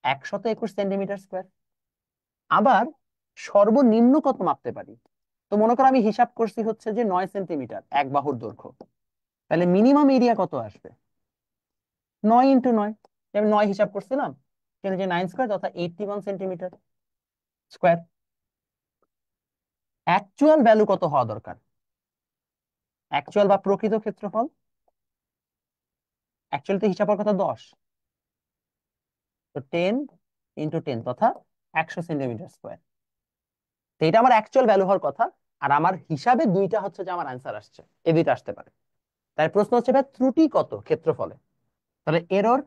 121 সেন্টিমিটার স্কোয়ার। আবার সর্বনিম্ন কত মাপতে পারি? তো মনে করো আমি হিসাব করছি হচ্ছে যে 9 সেন্টিমিটার এক বাহুর দৈর্ঘ্য, তাহলে মিনিমাম এরিয়া কত আসবে? 9 × 9, আমি 9 হিসাব করছিলাম, কেন যে 9 স্কোয়ার তথা 81 সেন্টিমিটার স্কোয়ার। অ্যাকচুয়াল ভ্যালু কত হওয়া দরকার? অ্যাকচুয়াল বা প্রকৃত ক্ষেত্রফল, অ্যাকচুয়ালি তো হিসাব হওয়ার কথা 10, তো 10 × 10 তথা 100 সেন্টিমিটার স্কোয়ার। তো এটা আমার অ্যাকচুয়াল ভ্যালু হওয়ার কথা, আর আমার হিসাবে দুইটা হচ্ছে যে আমার অ্যান্সার আসছে, এই দুইটা আসতে পারে। তাই প্রশ্ন হচ্ছে ভাই ত্রুটি কত ক্ষেত্রফলে? তাহলে এরর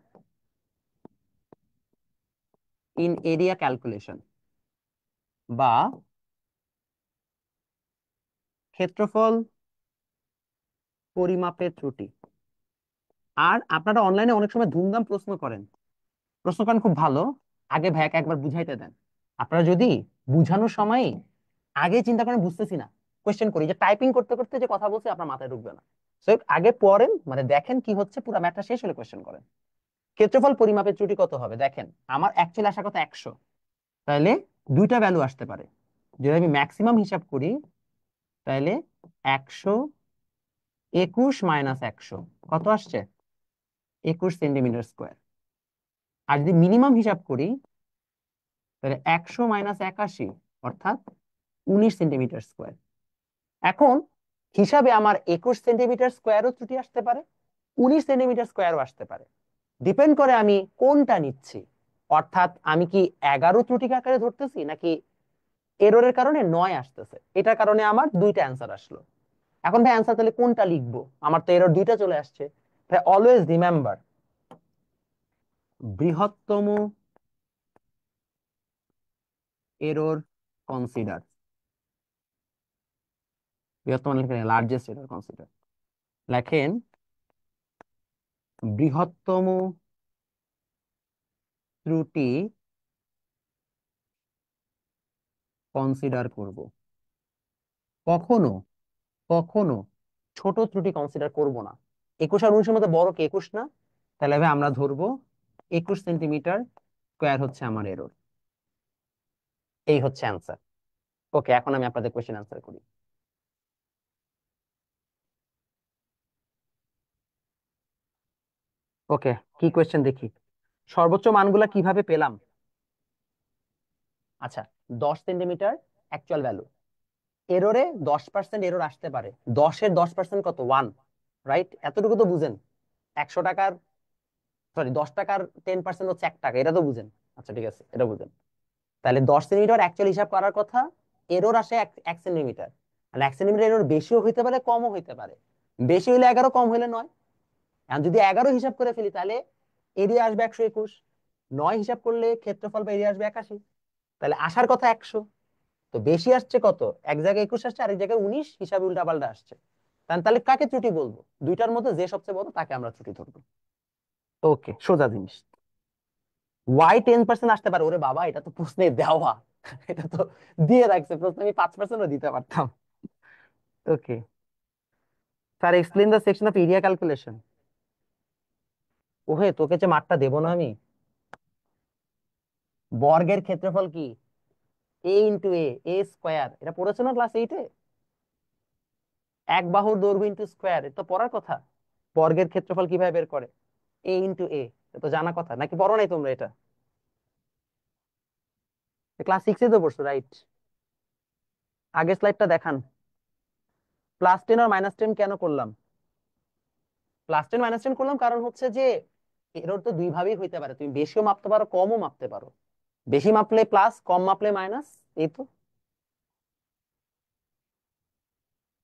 ইন এরিয়া ক্যালকুলেশন বা ক্ষেত্রফল পরিমাপের ত্রুটি। আর আপনারা অনলাইনে অনেক সময় ধুমধাম প্রশ্ন করেন খুব ভালো, আগে ভাইয়াকে একবার বুঝাইতে দেন। আপনারা যদি বুঝানোর সময় আগে চিন্তা করেন বুঝতেছি না, কোয়েশ্চেন করি, যে টাইপিং করতে করতে যে কথা বলছি আপনার মাথায় ঢুকবে না। সো আগে পড়েন, মানে দেখেন কি হচ্ছে, পুরো ম্যাথটা শেষ হলে কোয়েশ্চেন করেন। ক্ষেত্রফল পরিমাপের ত্রুটি কত হবে? দেখেন আমার অ্যাকচুয়ালি আসার কথা 100, তাহলে দুইটা ভ্যালু আসতে পারে। যদি আমি ম্যাক্সিমাম হিসাব করি, তাহলে 121 - 100 কত আসছে? 21 সেন্টিমিটার স্কোয়ার। আর যদি মিনিমাম হিসাব করি, তাহলে 100 - 81 অর্থাৎ 19 সেন্টিমিটার স্কোয়ার। এখন হিসাবে আমার 21 সেন্টিমিটার স্কোয়ারও ত্রুটি আসতে পারে, 19 সেন্টিমিটার স্কোয়ারও আসতে পারে, ডিপেন্ড করে আমি কোনটা নিচ্ছি। অর্থাৎ আমি কি 11 ত্রুটি আকারে ধরতেছি, নাকি এররের কারণে 9 আসতেছে, এটার কারণে আমার দুইটা অ্যান্সার আসলো। এখন ভাই অ্যান্সার তাহলে কোনটা লিখবো? আমার তো এরর দুইটা চলে আসছে। ভাই অলওয়েজ রিমেম্বার, বৃহত্তম এরর কনসিডার। বৃহত্তম লেখেন লার্জেস্ট এরর কনসিডার। লেখেন বৃহত্তম ত্রুটি কনসিডার করব। কখনো কখনো ছোট ত্রুটি কনসিডার করব না। 21 আর 19-এর মধ্যে বড় কি 21 না? তাহলে ভাই আমরা ধরবো 21 সেন্টিমিটার স্কোয়ার হচ্ছে আমার এরর। এই হচ্ছে অ্যান্সার। ওকে, এখন আমি আপনাদের কোশ্চেন অ্যান্সার করি। ওকে, কি কোশ্চেন দেখি। সর্বোচ্চ মানগুলা কিভাবে পেলাম? আচ্ছা, 10 সেন্টিমিটার অ্যাকচুয়াল ভ্যালু। এররে 10% এরর আসতে পারে। 10-এর 10% কত? 1, রাইট? এতটুকু তো বুঝেন। 100 টাকার, সরি, 10 টাকার 10% হচ্ছে 1 টাকা, এটা তো বুঝেন। আচ্ছা ঠিক আছে, এটা বুঝেন। তাহলে 10 সেন্টিমিটার অ্যাকচুয়াল হিসাব করার কথা, এরর আসে 1 সেন্টিমিটার। মানে 1 সেন্টিমিটার এরর বেশিও হইতে পারে, কমও হইতে পারে। বেশি হইলে 11, কম হইলে 9। এখন যদি 11 হিসাব করে ফেলি তাহলে এরিয়া আসবে 121। 9 হিসাব করলে ক্ষেত্রফল বা এরিয়া আসবে 81। তাহলে আসার কথা 100। তো বেশি আসছে কত? এক জায়গায় 21 আসছে, আরেক জায়গায় 19, হিসাবে উল্টাপাল্টা আসছে। তাহলে কাকে ত্রুটি বলবো? দুইটার মধ্যে যে সবচেয়ে বড় তাকে আমরা ত্রুটি ধরবো। ওকে, সোজা জিনিস। ওয়াই 10% আসতে পারে, ওরে বাবা, এটা তো প্রশ্নে দেওয়া। এটা তো দিয়ে রাখছে প্রশ্নে, আমি 5%ও দিতে পারতাম। Okay sir, explain the section of area calculation. ওহে, তোকে যে মার্কটা দেবো না আমি। বর্গের ক্ষেত্রফল কি? এ ইন্টু এ, এ স্কোয়ার, এটা পড়েছো না ক্লাস 8-এ? এক বাহুর দৈর্ঘ্য ইন্টু স্কোয়ার, এটা তো পড়ার কথা। বর্গের ক্ষেত্রফল কিভাবে বের করে? এ ইন্টু এ, এটা তো জানা কথা নাকি? পড়ো নাই তোমরা এটা? ক্লাস 6-এ তো পড়ছো, রাইট? আগের স্লাইডটা দেখান। +10 আর -10 কেন করলাম? +10 - 10 করলাম কারণ হচ্ছে যে এরর তো দুই ভাবেই হইতে পারে। তুমি বেশিও মাপতে পারো, কমও মাপতে পারো। বেশি মাপলে প্লাস, কম মাপলে মাইনাস। এই তো।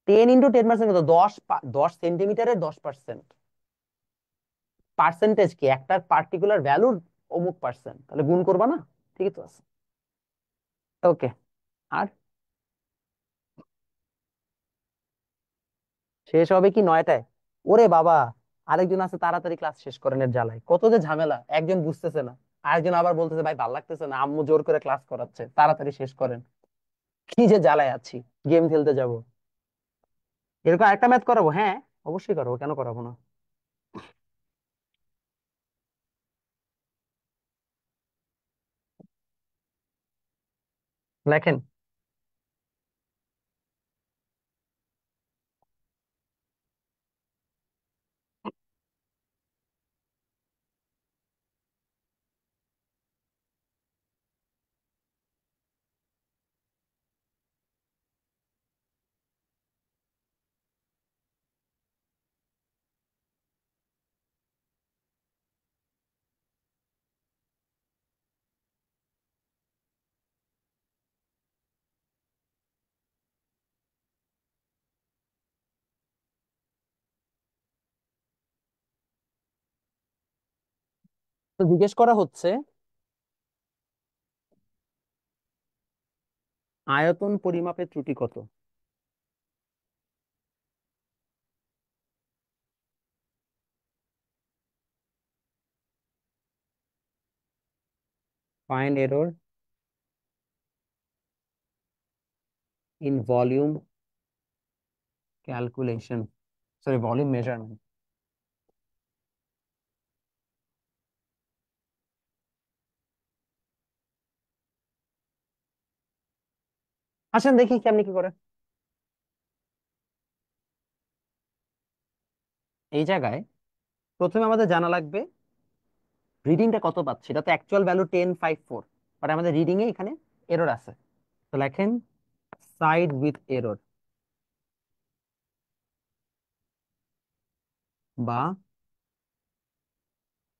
10 × 10% কত? 10। 10 সেন্টিমিটারের 10%। পার্সেন্টেজ কি? একটা পার্টিকুলার ভ্যালুর অমুক পার্সেন্ট, তাহলে গুণ করবা না? ঠিকই তো আছে। ওকে। আর শেষ হবে কি 9টায়? ওরে বাবা, আরেকজন আছে, তাড়াতাড়ি ক্লাস শেষ করেন, এর জ্বালায় কত যে ঝামেলা। একজন বুঝতেছে না, আরেকজন আবার বলতেছে ভাই ভাল লাগতেছে না, আম্মু জোর করে ক্লাস করাচ্ছে, তাড়াতাড়ি শেষ করেন। কি যে জ্বালায় আছি। গেম খেলতে যাব। এরকম একটা ম্যাথ করাবো, হ্যাঁ অবশ্যই করাবো, কেন করাবো না। লেখেন। তো জিজ্ঞেস করা হচ্ছে আয়তন পরিমাপের ত্রুটি কত। Find error in volume calculation, sorry volume measurement. আসেন দেখি কেমনি কি করে। এই জায়গায় প্রথমে আমাদের জানা লাগবে রিডিংটা কত পাচ্ছি। এটা তো অ্যাকচুয়াল ভ্যালু 1054, বাট আমাদের রিডিং এ এখানে এরর আছে। তো লেখেন সাইড উইথ এরর, বা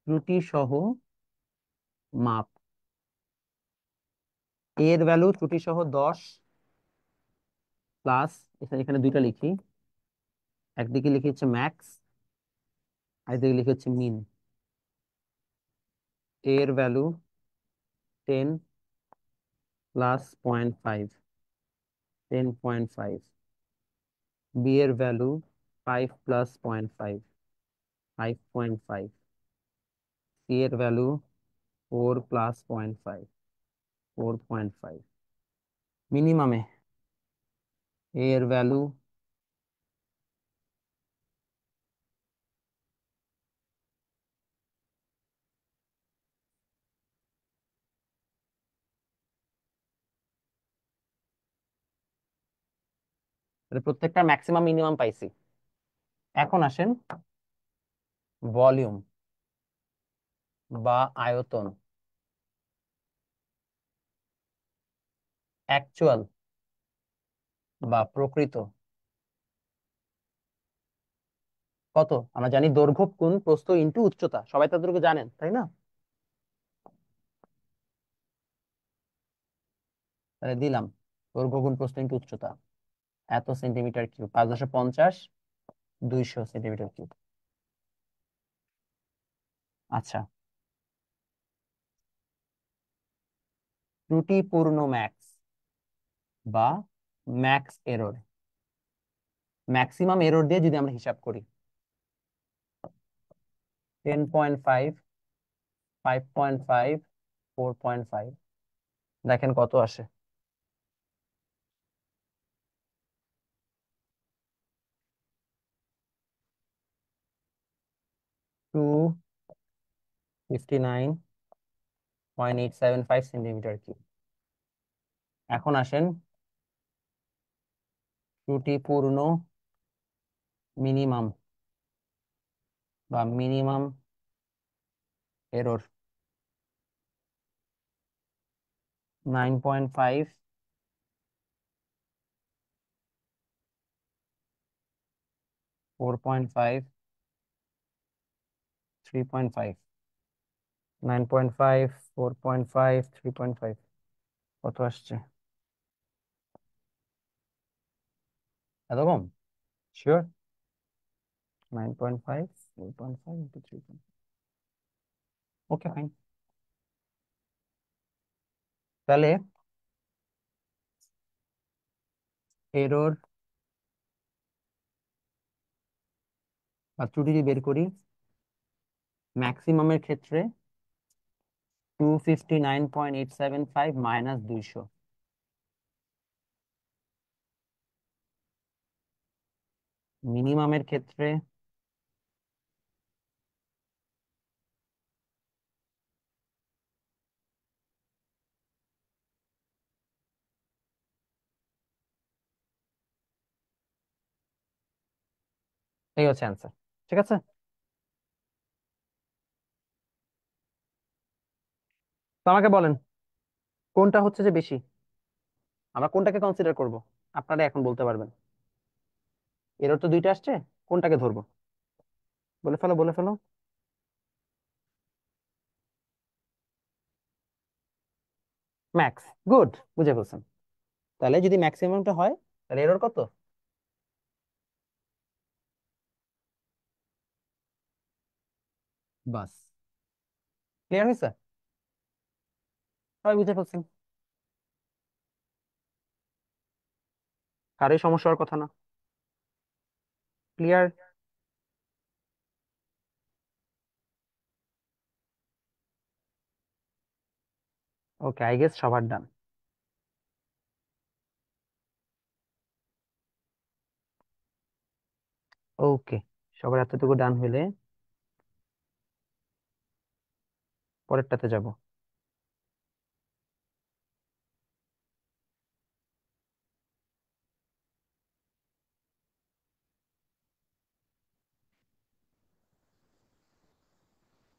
ত্রুটি সহ মাপ। এর ভ্যালু ত্রুটি সহ 10, প্লাস এখানে এখানে দুইটা লিখি। একদিকে লিখি হচ্ছে ম্যাক্স, আরেকদিকে লিখি হচ্ছে মিন। এ এর ভ্যালু 10 প্লাস 0.5, 10.5। বি এর ভ্যালু 5 প্লাস 0.5, 5.5। সি এর ভ্যালু 4 প্লাস 0.5, 4.5। মিনিমামে এ এর ভ্যালু প্রত্যেকটা ম্যাক্সিমাম মিনিমাম পাইছি। এখন আসেন ভলিউম বা আয়তন, অ্যাকচুয়াল বা প্রকৃত কত? আমরা জানি দৈর্ঘ্য গুণ প্রস্থ ইনটু উচ্চতা, সবাই তো এতটুকু জানেন তাই না? তাহলে দিলাম দৈর্ঘ্য গুণ প্রস্থ ইনটু উচ্চতা এত সেন্টিমিটার কিউব, 5×50, 200 সেন্টিমিটার কিউব। আচ্ছা, ত্রুটিপূর্ণ ম্যাক্স বা ম্যাক্স এরর, ম্যাক্সিমাম এরর দিয়ে যদি আমরা হিসাব করি, 10.5, 5.5, 4.5, দেখেন কত আসে। 259.875 সেন্টিমিটার কিউব। এখন আসেন ত্রুটিপূর্ণ মিনিমাম বা মিনিমাম এরর, 9.5, 4.5, 3.5। 9.5, 4.5, 3.5 কত আসছে? এত কম? শিওর? 9.5, 4.5 ইন্টু 3। Okay fine. তাহলে এরর বা ত্রুটি যদি বের করি, ম্যাক্সিমামের ক্ষেত্রে 259.875 মাইনাস 200, মিনিমামের ক্ষেত্রে এই হচ্ছে অ্যান্সার। ঠিক আছে, তো আমাকে বলেন কোনটা হচ্ছে যে বেশি, আমরা কোনটাকে কনসিডার করব? আপনারা এখন বলতে পারবেন। এরর তো দুইটা আসছে, কোনটাকে ধরবো? বলে ফেলো, বলে ফেলো। ম্যাক্স, গুড, বুঝে ফেলছেন। তাহলে যদি ম্যাক্সিমামটা হয় তাহলে এরর কত? বাস, ক্লিয়ার হয়েছে? সবাই বুঝে ফেলছেন, কারোই সমস্যা হওয়ার কথা না। ক্লিয়ার? ওকে, আই গেস সবার ডান। ওকে, সবার এতটুকু ডান হলে পরেরটাতে যাব।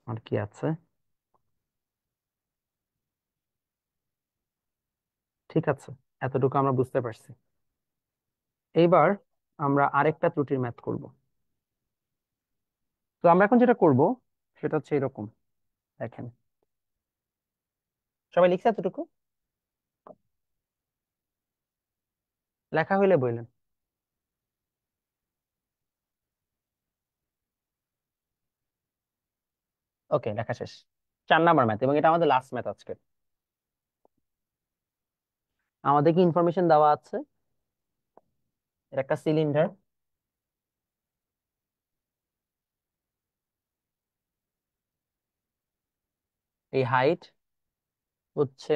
আর কি আছে? ঠিক আছে, এতটুকু আমরা বুঝতে পারছি। এইবার আমরা আরেকটা ত্রুটির ম্যাথ করব। তো আমরা এখন যেটা করব সেটা হচ্ছে এরকম, দেখেন। সবাই লিখছে এতটুকু? লেখা হইলে বললেন। ওকে, লেখা শেষ। 4 নাম্বার ম্যাথ, এবং এটা আমাদের লাস্ট ম্যাথ আজকে। আমাদের কি ইনফরমেশন দেওয়া আছে? এটা একটা সিলিন্ডার, এই হাইট হচ্ছে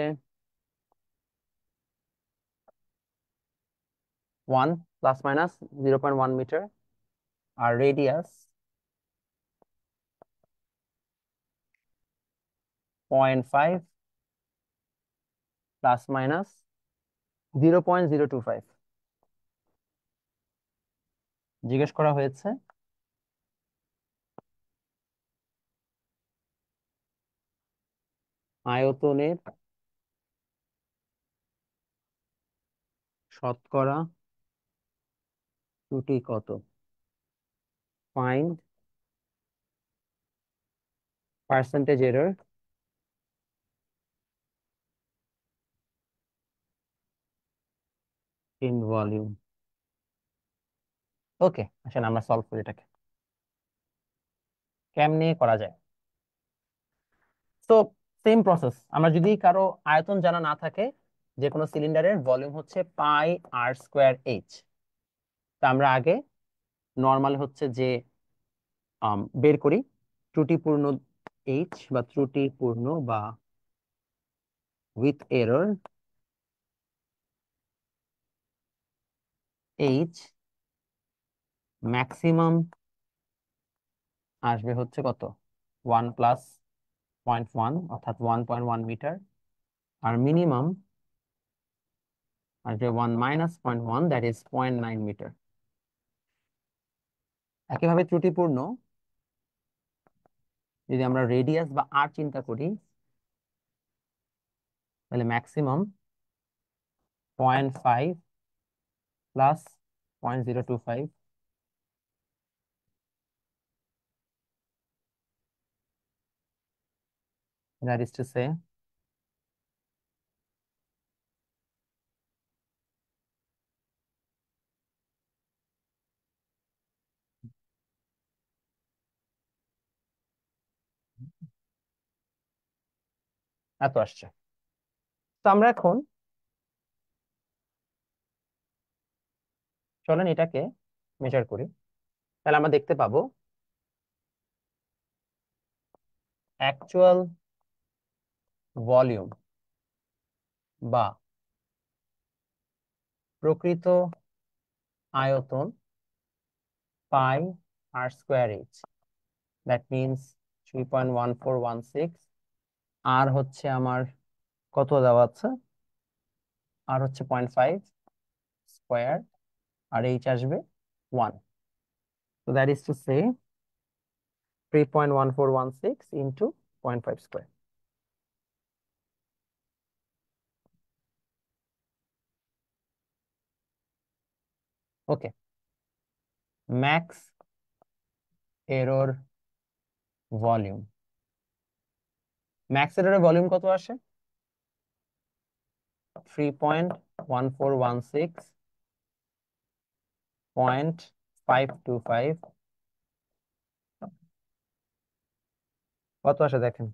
1 ± 0.1 মিটার, আর রেডিয়াস 0.5 ± 0.025। জিজ্ঞেস করা হয়েছে আয়তনের শতকরা ত্রুটি কত, find percentage error in volume. Okay, আসলে আমরা সলভ করি এটাকে। কেমনে করা যায়? তো সেম প্রসেস, আমরা যদি কারো আয়তন জানা না থাকে, যে কোনো সিলিন্ডারের ভলিউম হচ্ছে πr²h, তা আমরা আগে নর্মাল হচ্ছে যে বের করি ত্রুটিপূর্ণ এইচ, বা ত্রুটিপূর্ণ বা উইথ এরর এইচ ম্যাক্সিমাম আসবে হচ্ছে কত, 1 + 0.1 অর্থাৎ 1.1 মিটার, আর মিনিমাম আসবে 1 - 0.1, দ্যাট ইজ 0.9 মিটার। একইভাবে ত্রুটিপূর্ণ যদি আমরা রেডিয়াস বা আর চিন্তা করি, তাহলে maximum 0.5 plus 0.025, that is to সে এত আসছে। তো আমরা এখন চলেন এটাকে মেজার করি। তাহলে আমরা দেখতে পাবো অ্যাকচুয়াল ভলিউম বা প্রকৃত আয়তন πr²h, দ্যাট মিনস 3.1416। আর হচ্ছে আমার কত দেওয়া আছে, আর হচ্ছে 0.5 স্কোয়ার, আর এইচ আসবে 1। তো that is to say 3.1416 into 0.5 square. Okay, max error volume, max এররের ভলিউম কত আসে? 3.1416 0.525, কত আসে দেখেন।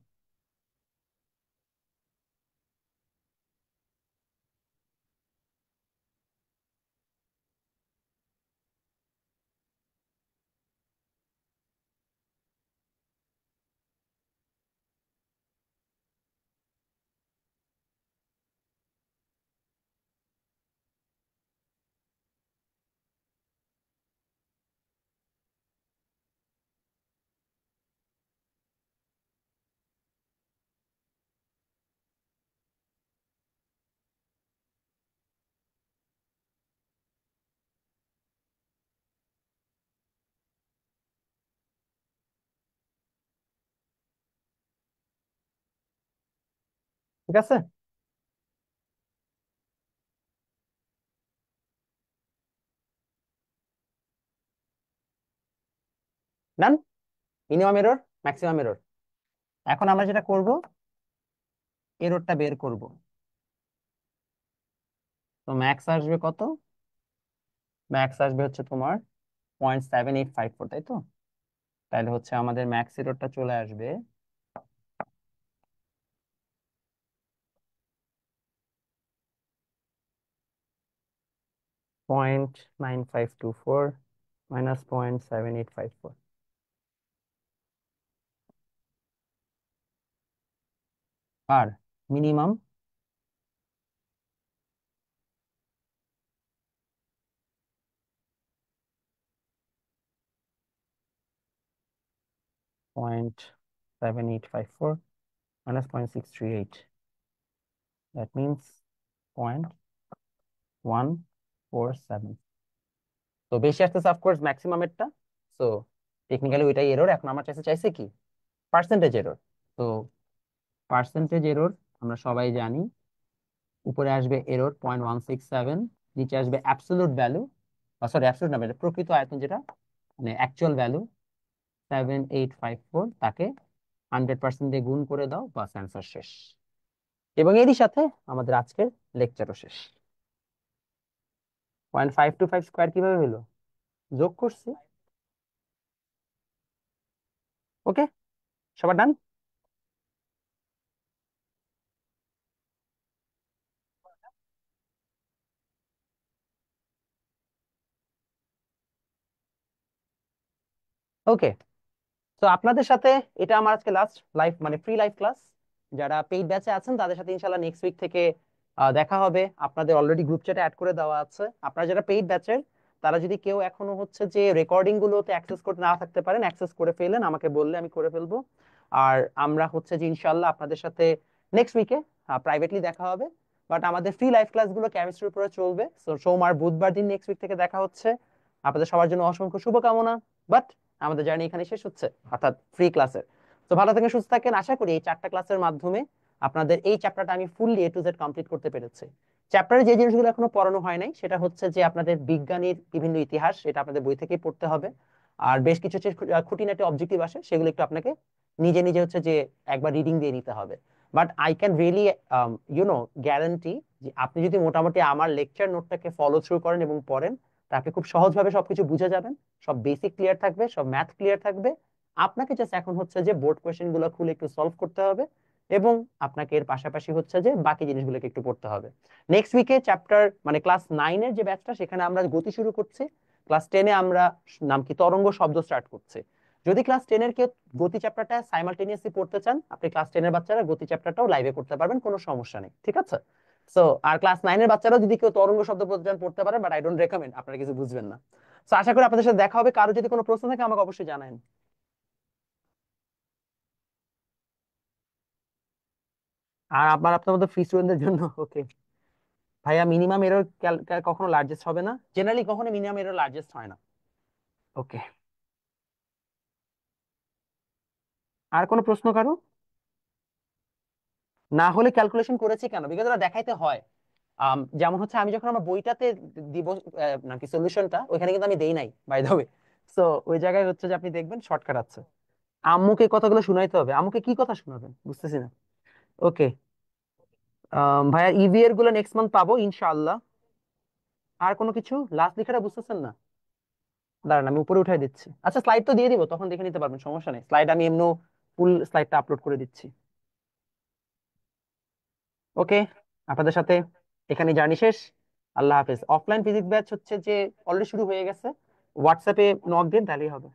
ঠিক আছে, done. Minimum error, maximum error. এখন আমরা যেটা করব, এররটা বের করব। তো ম্যাক্স আসবে কত? ম্যাক্স আসবে হচ্ছে তোমার 0.7854, তাই তো? তাহলে হচ্ছে আমাদের ম্যাক্স এররটা চলে আসবে 0.9524 মাইনাস 0.7854। আর মিনিমাম 0.7854 minus 0.638, that means 0.147। তো বেশি আসতেছে অফকোর্স ম্যাক্সিমাম এরটা। সো টেকনিক্যালি ওইটাই এরর। এখন আমার কাছে চাইছে কি পার্সেন্টেজ এরর। তো পার্সেন্টেজ এরর আমরা সবাই জানি উপরে আসবে এরর 0.167, নিচে আসবে অ্যাবসলিউট ভ্যালু, সরি অ্যাবসলিউট না, মানে প্রকৃত আয়তন যেটা মানে অ্যাকচুয়াল ভ্যালু 7854, তাকে 100% দিয়ে গুণ করে দাও, বাস অ্যান্সার শেষ। এবং এরই সাথে আমাদের আজকের লেকচারও শেষ। 0.525 কিভাবে হলো? যোগ করছি। ওকে, সবার ডান। ওকে, তো আপনাদের সাথে এটা আমার আজকে লাস্ট লাইভ মানে ফ্রি লাইভ ক্লাস। যারা পেইড ব্যাচে আছেন তাদের সাথে ইনশাআল্লাহ নেক্সট উইক থেকে দেখা হবে। আপনাদের অলরেডি গ্রুপ চ্যাটে অ্যাড করে দেওয়া আছে। আপনারা যারা পেইড ব্যাচের তারা যদি কেউ এখনো হচ্ছে যে রেকর্ডিং গুলোতে অ্যাক্সেস করতে না থাকতে পারেন, অ্যাক্সেস করে ফেলেন, আমাকে বললে আমি করে ফেলবো। আর আমরা হচ্ছে যে ইনশাআল্লাহ আপনাদের সাথে নেক্সট উইকে প্রাইভেটলি দেখা হবে। বাট আমাদের ফ্রি লাইভ ক্লাসগুলো কেমিস্ট্রির উপরে চলবে। সোম আর বুধবার দিন নেক্সট উইক থেকে দেখা হচ্ছে। আপনাদের সবার জন্য অসংখ্য শুভকামনা। বাট আমাদের জার্নি এখানে শেষ হচ্ছে, অর্থাৎ ফ্রি ক্লাসের। তো ভালো থাকেন, সুস্থ থাকেন। আশা করি এই 4টা ক্লাসের মাধ্যমে আপনাদের এই চ্যাপ্টারটা আমি fully A to Z complete করতে পেরেছি। চ্যাপ্টারে যে জিনিসগুলো এখনো পড়ানো হয় নাই সেটা হচ্ছে যে আপনাদের বিজ্ঞানের বিভিন্ন ইতিহাস, এটা আপনাদের বই থেকেই পড়তে হবে। আর বেশ কিছু হচ্ছে খুঁটিনাটি অবজেক্টিভ আসে, সেগুলো একটু আপনাকে নিজে নিজে হচ্ছে যে একবার রিডিং দিয়ে নিতে হবে। But I can really guarantee যে আপনি যদি মোটামুটি আমার লেকচার নোটটাকে ফলো থ্রু করেন এবং পড়েন, তা আপনি খুব সহজভাবে সবকিছু বুঝে যাবেন। সব বেসিক ক্লিয়ার থাকবে, সব ম্যাথ ক্লিয়ার থাকবে। আপনাকে জাস্ট এখন হচ্ছে যে বোর্ড কোয়েশ্চেন গুলো খুলে একটু সলভ করতে হবে, এবং আপনাকে এর পাশাপাশি হচ্ছে যে বাকি জিনিসগুলোকে একটু পড়তে হবে। নেক্সট উইকে চ্যাপ্টার মানে ক্লাস 9 এর যে ব্যাচটা, সেখানে আমরা গতি শুরু করছি। ক্লাস 10-এ আমরা নাম কি তরঙ্গ শব্দ স্টার্ট করছি। যদি ক্লাস 10-এর কেউ গতি চ্যাপ্টারটা সাইমালটেনিয়াসলি পড়তে চান, আপনি ক্লাস 10-এর বাচ্চারা গতি চ্যাপ্টারটাও লাইভে করতে পারবেন, কোনো সমস্যা নেই, ঠিক আছে? সো আর ক্লাস 9-এর বাচ্চারা যদি কেউ তরঙ্গ শব্দ পড়তে চান পড়তে পারেন, বাট আই ডোন্ট রেকমেন্ড, আপনারা কিছু বুঝবেন না। তো আশা করি আপনাদের সাথে দেখা হবে। কারো যদি কোনো প্রশ্ন থাকে আমাকে অবশ্যই জানান। আর আপনার মধ্যে ফ্রি স্টুডেন্টদের জন্য ওকে ভাইয়া, মিনিমাম এরর কখনো লার্জেস্ট হবে না, জেনারেলি কখনো মিনিমাম এরর লার্জেস্ট হয় না। ওকে, আর কোনো প্রশ্ন কারো? না হলে ক্যালকুলেশন করেছি কেন, বিকজ ওরা দেখাইতে হয়। যেমন হচ্ছে আমি যখন আমার বইটাতে দিব নাকি সলিউশনটা, ওইখানে কিন্তু আমি দেই নাই বাই দ্য ওয়ে। সো ওই জায়গায় হচ্ছে যে আপনি দেখবেন শর্টকাট আছে। আম্মুকে এই কথাগুলো শুনাইতে হবে, আম্মুকে কি কথা শোনাবেন বুঝতেছি না। ওকে, ভাইয়া ইভিএর গুলো নেক্সট মান্থ পাবো ইনশাআল্লাহ। আর কোনো কিছু লাস্ট লেখাটা বুঝতেছেন না? দাঁড়ান আমি উপরে উঠাই দিচ্ছি। আচ্ছা, স্লাইড তো দিয়ে দিব, তখন দেখে নিতে পারবেন, সমস্যা নেই। স্লাইড আমি এমনি ফুল স্লাইডটা আপলোড করে দিচ্ছি। ওকে, আপনাদের সাথে এখানে জার্নি শেষ। আল্লাহ হাফেজ। অফলাইন ফিজিক্স ব্যাচ হচ্ছে যে অলরেডি শুরু হয়ে গেছে, হোয়াটসঅ্যাপে নক দিন তাহলেই হবে।